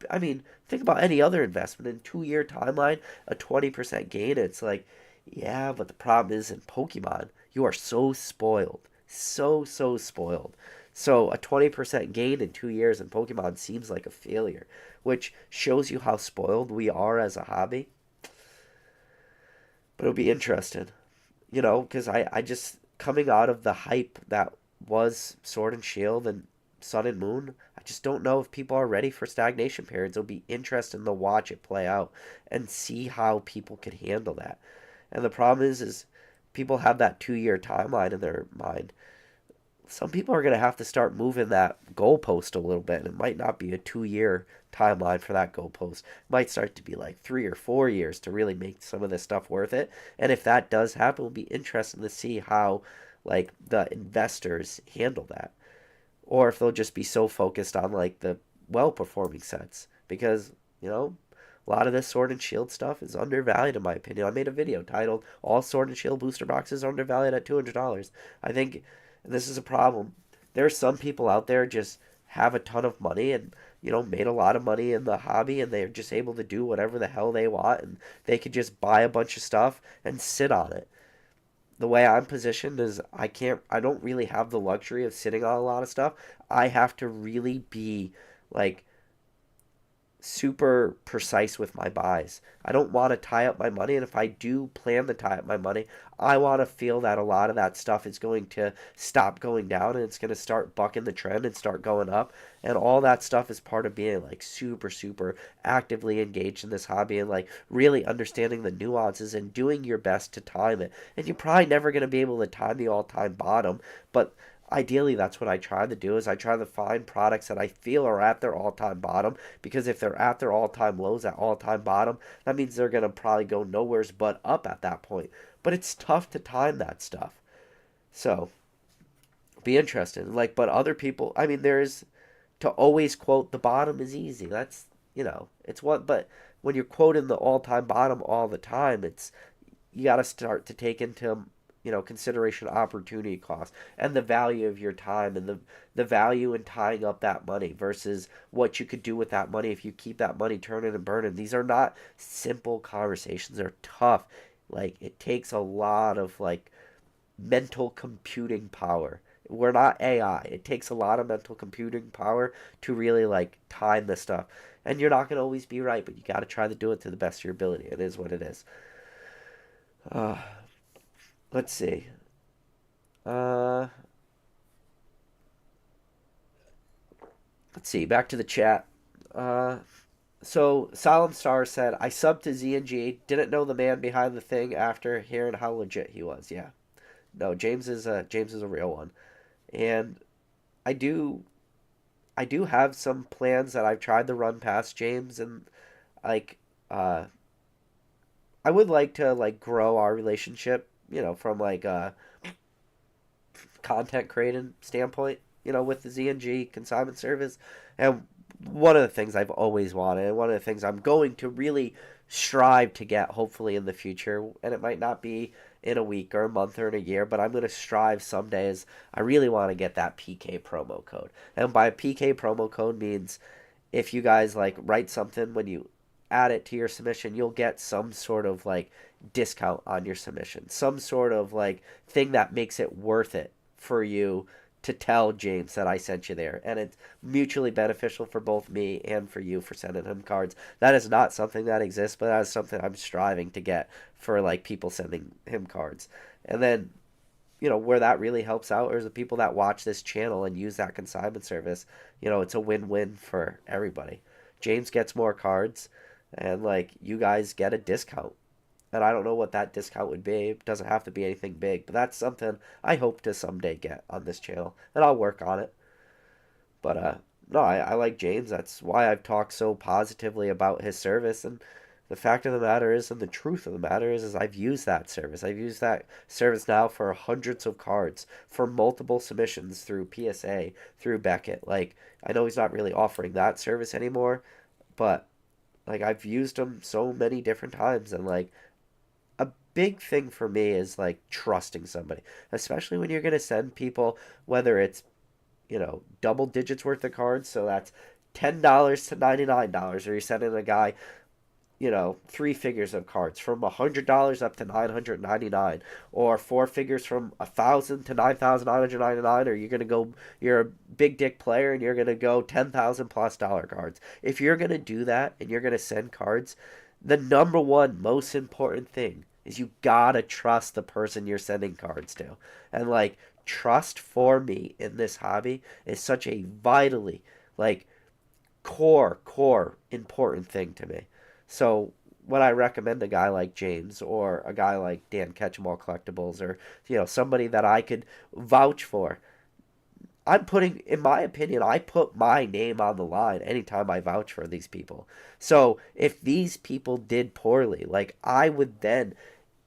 I mean, think about any other investment in 2 year timeline, a 20% gain. It's like, yeah, but the problem is in Pokemon, you are so spoiled. So spoiled. So a 20% gain in 2 years in Pokemon seems like a failure, which shows you how spoiled we are as a hobby. But it'll be interesting, because I just, coming out of the hype that was Sword and Shield and Sun and Moon, I just don't know if people are ready for stagnation periods. It'll be interesting to watch it play out and see how people can handle that. And the problem is people have that 2 year timeline in their mind. Some people are going to have to start moving that goalpost a little bit. And it might not be a 2 year timeline for that goalpost. It might start to be like 3 or 4 years to really make some of this stuff worth it. And if that does happen, it'll be interesting to see how like the investors handle that, or if they'll just be so focused on like the well performing sets, because a lot of this Sword and Shield stuff is undervalued in my opinion. I made a video titled "All Sword and Shield booster boxes are undervalued at $200." I think this is a problem. There are some people out there just have a ton of money and made a lot of money in the hobby, and they're just able to do whatever the hell they want, and they could just buy a bunch of stuff and sit on it. The way I'm positioned is I don't really have the luxury of sitting on a lot of stuff. I have to really be like super precise with my buys. I don't want to tie up my money, and if I do plan to tie up my money, I want to feel that a lot of that stuff is going to stop going down and it's going to start bucking the trend and start going up. And all that stuff is part of being like super actively engaged in this hobby and like really understanding the nuances and doing your best to time it. And you're probably never going to be able to time the all-time bottom, but ideally that's what I try to do is I try to find products that I feel are at their all-time bottom, because if they're at their all-time lows at all-time bottom, that means they're going to probably go nowheres but up at that point. But it's tough to time that stuff. So be interested. Like, but other people, I mean, there's to always quote the bottom is easy. That's, it's what, but when you're quoting the all-time bottom all the time, it's, you got to start to take into consideration opportunity cost and the value of your time and the value in tying up that money versus what you could do with that money if you keep that money turning and burning. These are not simple conversations. They're tough. Like, it takes a lot of like mental computing power. We're not AI. It takes a lot of mental computing power to really like time this stuff. And you're not going to always be right, but you got to try to do it to the best of your ability. It is what it is. Uh, let's see. Uh, let's see. Back to the chat. Uh, so Solemn Star said, "I subbed to Z&G. Didn't know the man behind the thing after hearing how legit he was." Yeah. No, James is a real one, and I do I do have some plans that I've tried to run past James, and like uh, I would like to like grow our relationship, from like content creating standpoint, with the ZNG consignment service. And one of the things I've always wanted, and one of the things I'm going to really strive to get, hopefully in the future, and it might not be in a week or a month or in a year, but I'm going to strive some days. I really want to get that PK promo code. And by PK promo code means if you guys like write something, when you add it to your submission, you'll get some sort of like discount on your submission, some sort of like thing that makes it worth it for you to tell James that I sent you there. And it's mutually beneficial for both me and for you for sending him cards. That is not something that exists, but that is something I'm striving to get for like people sending him cards. And then, where that really helps out is the people that watch this channel and use that consignment service. It's a win-win for everybody. James gets more cards, and like you guys get a discount. And I don't know what that discount would be. It doesn't have to be anything big, but that's something I hope to someday get on this channel, and I'll work on it. But no, I like James. That's why I've talked so positively about his service, and The fact of the matter is, and the truth of the matter is I've used that service. I've used that service now for hundreds of cards, for multiple submissions through PSA, through Beckett. Like, I know he's not really offering that service anymore, but like I've used them so many different times, and like a big thing for me is like trusting somebody, especially when you're gonna send people, whether it's double digits worth of cards, so that's $10 to $99, or you're sending a guy three figures of cards from $100 up to $999, or four figures from 1,000 to $9,999, or you're a big dick player and you're gonna go 10,000 plus dollar cards. If you're gonna do that and you're gonna send cards, the number one most important thing is you gotta trust the person you're sending cards to. And like, trust for me in this hobby is such a vitally, like, core important thing to me. So when I recommend a guy like James, or a guy like Dan Ketchumall Collectibles, or somebody that I could vouch for, I'm putting, in my opinion, I put my name on the line anytime I vouch for these people. So if these people did poorly, like, I would then,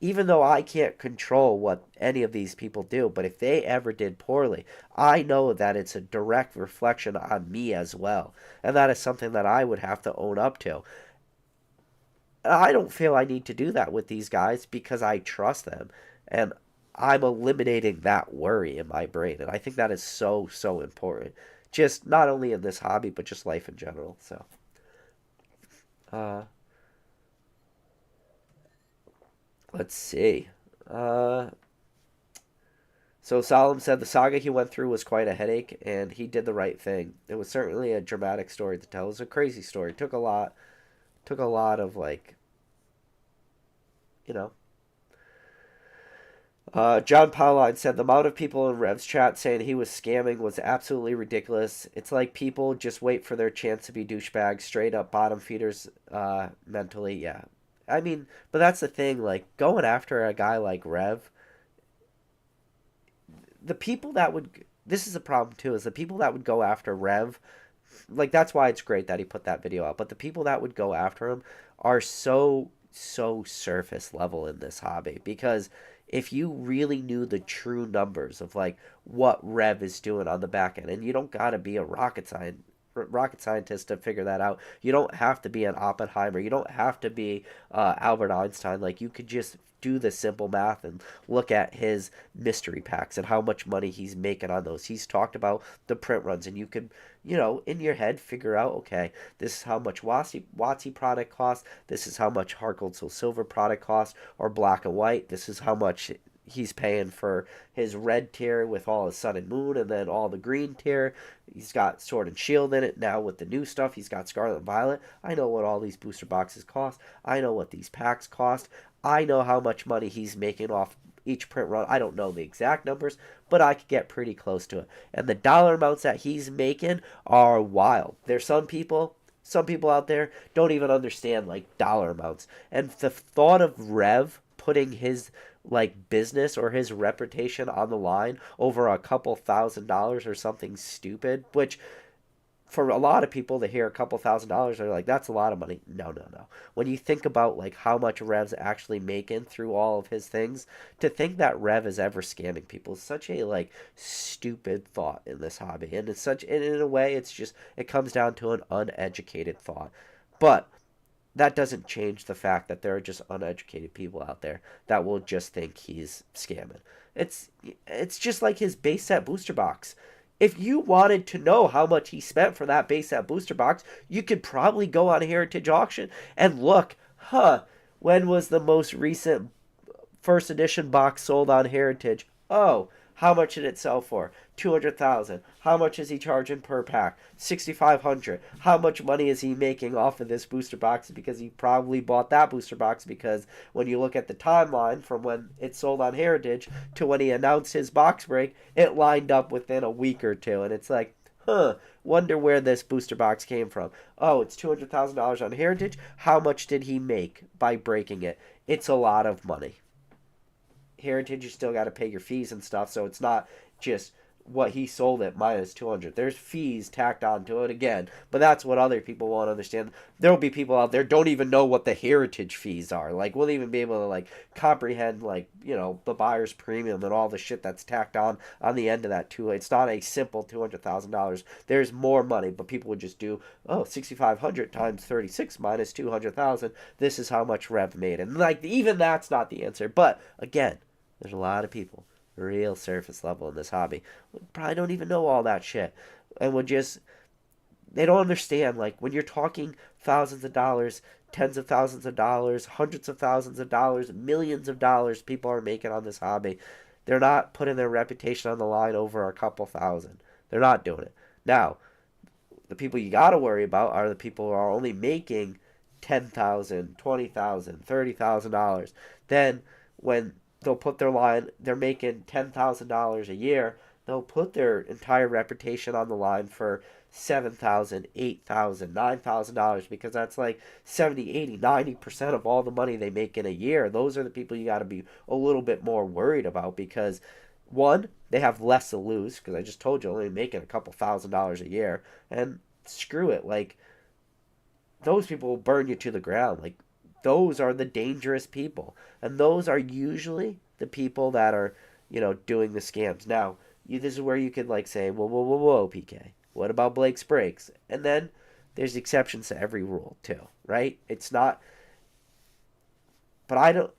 even though I can't control what any of these people do, but if they ever did poorly, I know that it's a direct reflection on me as well. And that is something that I would have to own up to. I don't feel I need to do that with these guys because I trust them. And I'm eliminating that worry in my brain. And I think that is so, so important. Just not only in this hobby, but just life in general. So, uh, let's see. Uh, so Solemn said the saga he went through was quite a headache, and he did the right thing. It was certainly a dramatic story to tell. It was a crazy story. It took a lot of like, you know. John Pauline said the amount of people in Rev's chat saying he was scamming was absolutely ridiculous. It's like people just wait for their chance to be douchebags, straight up bottom feeders, mentally. Yeah, I mean, but that's the thing. Like, going after a guy like Rev, the people that would, this is a problem too, is the people that would go after Rev, like, that's why it's great that he put that video out, but the people that would go after him are so surface level in this hobby. Because if you really knew the true numbers of like what Rev is doing on the back end, and you don't gotta be a rocket scientist to figure that out. You don't have to be an Oppenheimer. You don't have to be Albert Einstein. Like, you could just do the simple math and look at his mystery packs and how much money he's making on those. He's talked about the print runs, and you could, in your head figure out, okay, this is how much WotC product costs. This is how much Heart Gold Soul Silver product costs, or Black and White. This is how much he's paying for his red tier with all his Sun and Moon, and then all the green tier. He's got Sword and Shield in it. Now with the new stuff, he's got Scarlet and Violet. I know what all these booster boxes cost. I know what these packs cost. I know how much money he's making off each print run. I don't know the exact numbers, but I could get pretty close to it. And the dollar amounts that he's making are wild. There's some people out there don't even understand like dollar amounts. And the thought of Rev putting his like business or his reputation on the line over a couple $1,000s or something stupid, which for a lot of people to hear a couple $1,000s, they're like, that's a lot of money. No. When you think about like how much Rev's actually making through all of his things, to think that Rev is ever scamming people is such a like stupid thought in this hobby. And it's such, and in a way, it's just, it comes down to an uneducated thought. But that doesn't change the fact that there are just uneducated people out there that will just think he's scamming. It's just like his base set booster box. If you wanted to know how much he spent for that base set booster box, you could probably go on a Heritage auction and look, when was the most recent first edition box sold on Heritage? Oh, how much did it sell for? 200,000. How much is he charging per pack? 6,500. How much money is he making off of this booster box? Because he probably bought that booster box because when you look at the timeline from when it sold on Heritage to when he announced his box break, it lined up within a week or two. And it's like, wonder where this booster box came from. Oh, it's $200,000 on Heritage. How much did he make by breaking it? It's a lot of money. Heritage, you still got to pay your fees and stuff, so it's not just what he sold it minus 200. There's fees tacked onto it again, but that's what other people won't understand. There'll be people out there don't even know what the heritage fees are. Like, we'll even be able to like comprehend, like, you know, the buyer's premium and all the shit that's tacked on the end of that too. It's not a simple $200,000. There's more money, but people would just do, oh, 6,500 times 36 minus 200,000. This is how much Rev made, and like even that's not the answer. But again, there's a lot of people real surface level in this hobby probably don't even know all that shit, and would just, they don't understand, like, when you're talking thousands of dollars, tens of thousands of dollars, hundreds of thousands of dollars, millions of dollars people are making on this hobby. They're not putting their reputation on the line over a couple thousand. They're not doing it. Now, the people you got to worry about are the people who are only making $10,000, $20,000, $30,000. Then when they'll put their line, they're making $10,000 a year, they'll put their entire reputation on the line for $7,000, $8,000, $9,000, because that's like 70, 80, 90% of all the money they make in a year. Those are the people you got to be a little bit more worried about, because one, they have less to lose, because I just told you only making a couple $1,000s a year, and screw it, like, those people will burn you to the ground. Like, those are the dangerous people, and those are usually the people that are, you know, doing the scams. Now, this is where you could like say, whoa, whoa, whoa, whoa, PK. What about Blake's breaks? And then there's exceptions to every rule too, right? It's not. But I don't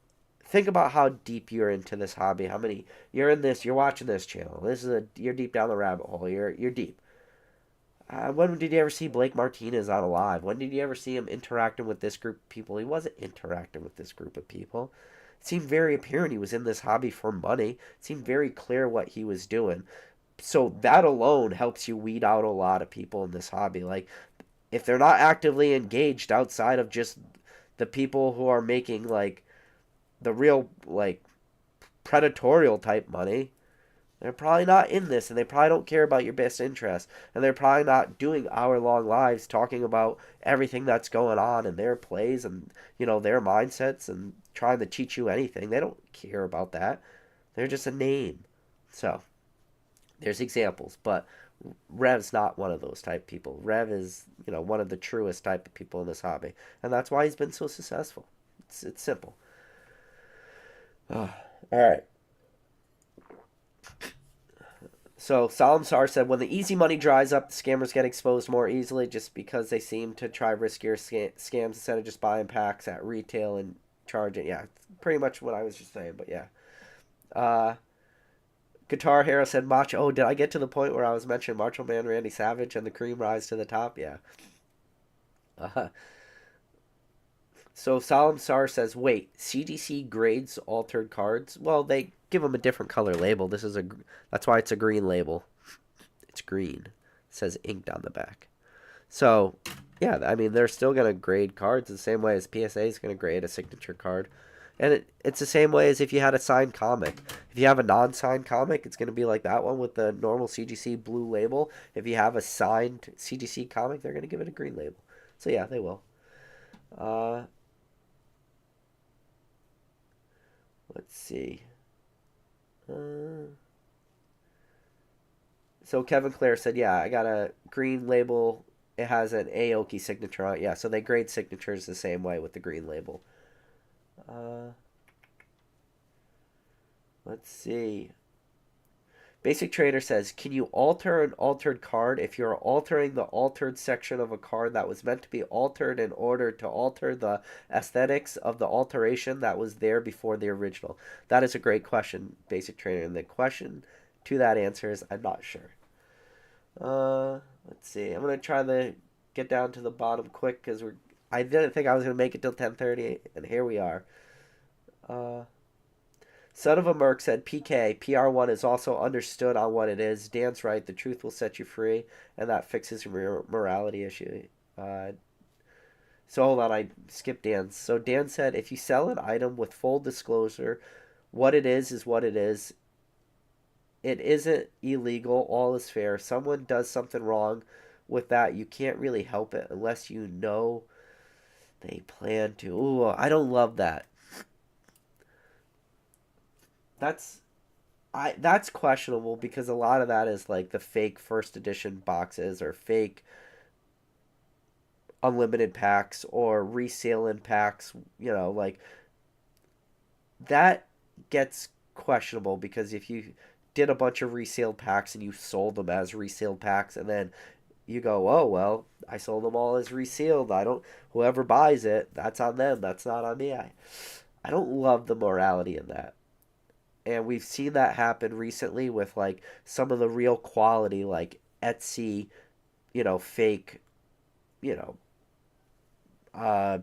think about how deep you're into this hobby. How many you're in this? You're watching this channel. This is you're deep down the rabbit hole. You're deep. When did you ever see Blake Martinez on a live? When did you ever see him interacting with this group of people? He wasn't interacting with this group of people. It seemed very apparent he was in this hobby for money. It seemed very clear what he was doing. So that alone helps you weed out a lot of people in this hobby. Like, if they're not actively engaged outside of just the people who are making, like, the real, like, predatorial type money, they're probably not in this, and they probably don't care about your best interest. And they're probably not doing hour-long lives talking about everything that's going on in their plays and, you know, their mindsets and trying to teach you anything. They don't care about that. They're just a name. So, there's examples, but Rev's not one of those type of people. Rev is, you know, one of the truest type of people in this hobby. And that's why he's been so successful. It's simple. All right. So Solemn Sar said, when the easy money dries up, the scammers get exposed more easily just because they seem to try riskier scams instead of just buying packs at retail and charging. Yeah, pretty much what I was just saying, but yeah. Guitar Hero said, Macho. Oh, did I get to the point where I was mentioning Macho Man Randy Savage and the cream rise to the top? Yeah. Uh, so Solemn Sar says, wait, CGC grades altered cards? Well, they give them a different color label. That's why it's a green label. It's green. It says inked on the back. So, yeah, I mean, they're still going to grade cards the same way as PSA is going to grade a signature card. And it's the same way as if you had a signed comic. If you have a non-signed comic, it's going to be like that one with the normal CGC blue label. If you have a signed CGC comic, they're going to give it a green label. So, yeah, they will. Let's see. So Kevin Clare said, yeah, I got a green label. It has an Aoki signature on it. Yeah, so they grade signatures the same way with the green label. Let's see. Basic Trader says, can you alter an altered card if you're altering the altered section of a card that was meant to be altered in order to alter the aesthetics of the alteration that was there before the original? That is a great question, Basic Trader. And the question to that answer is, I'm not sure. Let's see. I'm going to try to get down to the bottom quick because I didn't think I was going to make it till 10:30, and here we are. Son of a Merc said, PK, PR1 is also understood on what it is. Dan's right. The truth will set you free, and that fixes your morality issue. So hold on, I skipped Dan's. So Dan said, if you sell an item with full disclosure, what it is what it is. It isn't illegal. All is fair. If someone does something wrong with that, you can't really help it unless you know they plan to. Ooh, I don't love that. That's That's questionable because a lot of that is like the fake first edition boxes or fake unlimited packs or resale packs, you know, like that gets questionable because if you did a bunch of resale packs and you sold them as resale packs and then you go, oh well, I sold them all as resealed. I don't. Whoever buys it, that's on them. That's not on me. I don't love the morality in that, and we've seen that happen recently with like some of the real quality, like Etsy, you know, fake, you know,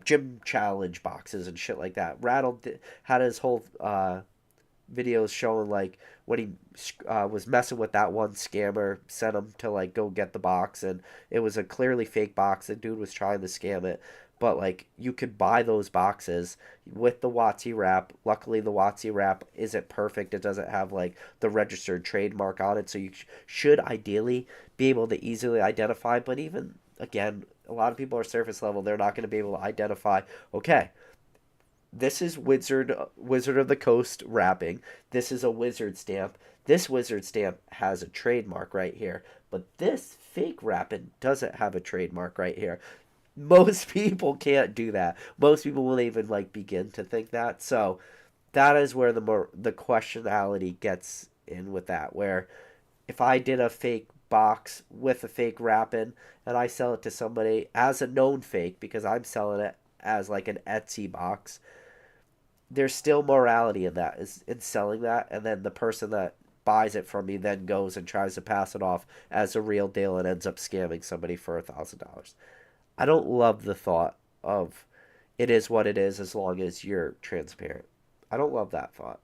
gym challenge boxes and shit like that. Had his whole videos showing like when he was messing with that one scammer, sent him to like go get the box, and it was a clearly fake box. The dude was trying to scam it, but like you could buy those boxes with the WotC wrap. Luckily, the WotC wrap isn't perfect. It doesn't have like the registered trademark on it, so you should ideally be able to easily identify. But even again, a lot of people are surface level. They're not going to be able to identify. Okay, this is Wizard of the Coast wrapping. This is a wizard stamp. This wizard stamp has a trademark right here, but this fake wrapping doesn't have a trademark right here. Most people can't do that. Most people won't even like begin to think that. So that is where the questionality gets in with that. Where if I did a fake box with a fake wrapping and I sell it to somebody as a known fake because I'm selling it as like an Etsy box, there's still morality in that, is in selling that, and then the person that buys it from me then goes and tries to pass it off as a real deal and ends up scamming somebody for $1,000. I don't love the thought of it is what it is as long as you're transparent. I don't love that thought.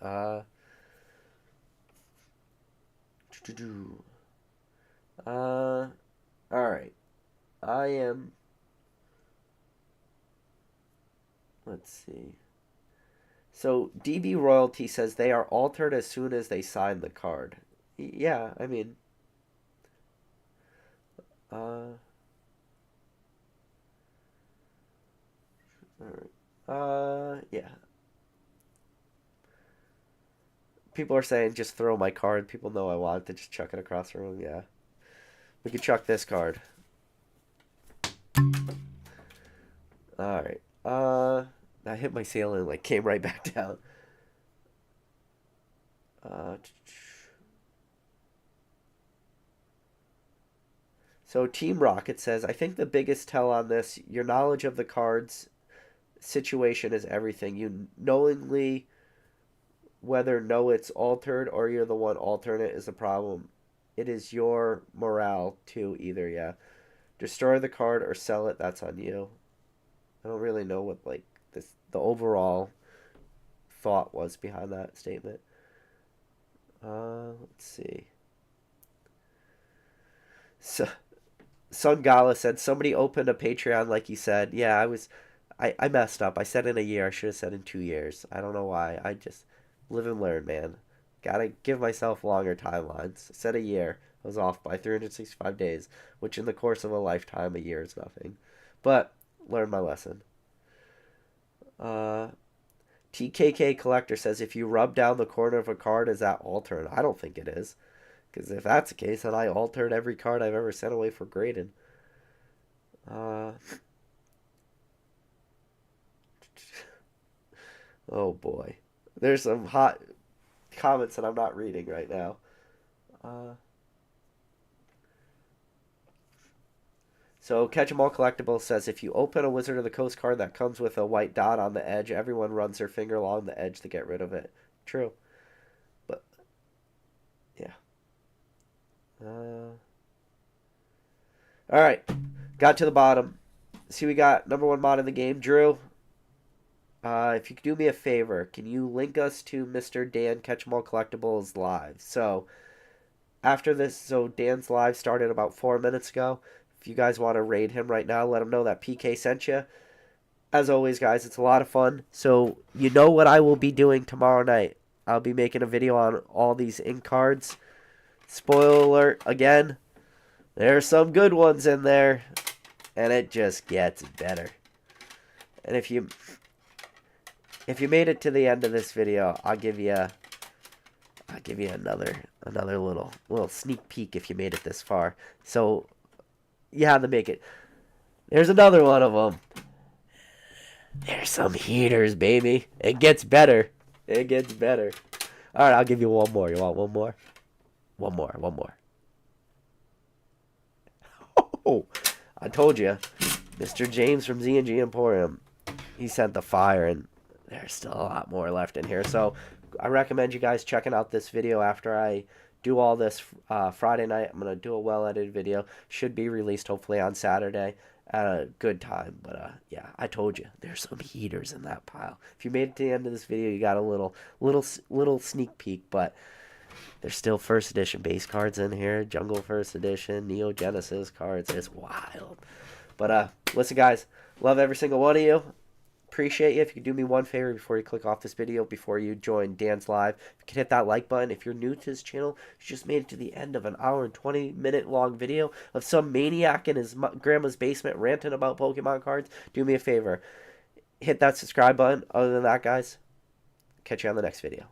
Uh, all right. I am. Let's see. So DB Royalty says they are altered as soon as they sign the card. Yeah, I mean, uh, all right. Yeah. People are saying just throw my card. People know I want to just chuck it across the room. Yeah, we could chuck this card. All right. I hit my ceiling and like came right back down. Uh, so Team Rocket says, I think the biggest tell on this, your knowledge of the cards situation is everything. You knowingly whether know it's altered or you're the one altering it is a problem. It is your morale too either, yeah. Destroy the card or sell it, that's on you. I don't really know what like the overall thought was behind that statement. Let's see. So Sungala said somebody opened a Patreon like you said. Yeah, I messed up. I said in a year. I should have said in 2 years. I don't know why. I just live and learn, man. Gotta give myself longer timelines. I said a year. I was off by 365 days, which in the course of a lifetime, a year is nothing. But learn my lesson. TKK Collector says if you rub down the corner of a card, is that altered? I don't think it is. Because if that's the case, then I altered every card I've ever sent away for grading. Oh boy. There's some hot comments that I'm not reading right now. Uh, so Catch 'em All Collectible says if you open a Wizard of the Coast card that comes with a white dot on the edge, everyone runs their finger along the edge to get rid of it. True. But, yeah. Alright. Got to the bottom. See, we got number one mod in the game. Drew, if you could do me a favor, can you link us to Mr. Dan Catch 'em All Collectibles live? So, after this, so Dan's live started about 4 minutes ago. If you guys want to raid him right now, let him know that PK sent you. As always, guys, it's a lot of fun. So, you know what I will be doing tomorrow night. I'll be making a video on all these ink cards. Spoiler alert, again, there's some good ones in there. And it just gets better. And if you made it to the end of this video, I'll give you I'll give you another little sneak peek if you made it this far. So you had to make it. There's another one of them. There's some heaters, baby. It gets better. It gets better. All right, I'll give you one more. You want one more? One more. Oh, I told you. Mr. James from Z&G Emporium. He sent the fire, and there's still a lot more left in here. So I recommend you guys checking out this video after I do all this Friday night. I'm going to do a well-edited video. Should be released hopefully on Saturday at a good time. But yeah, I told you, there's some heaters in that pile. If you made it to the end of this video, you got a little sneak peek. But there's still first edition base cards in here. Jungle first edition, Neo Genesis cards. It's wild. But listen, guys, love every single one of you. Appreciate you. If you could do me one favor before you click off this video, before you join Dan's live, if you could hit that like button. If you're new to this channel, you just made it to the end of an hour and 20-minute long video of some maniac in his grandma's basement ranting about Pokemon cards. Do me a favor, hit that subscribe button. Other than that, guys, catch you on the next video.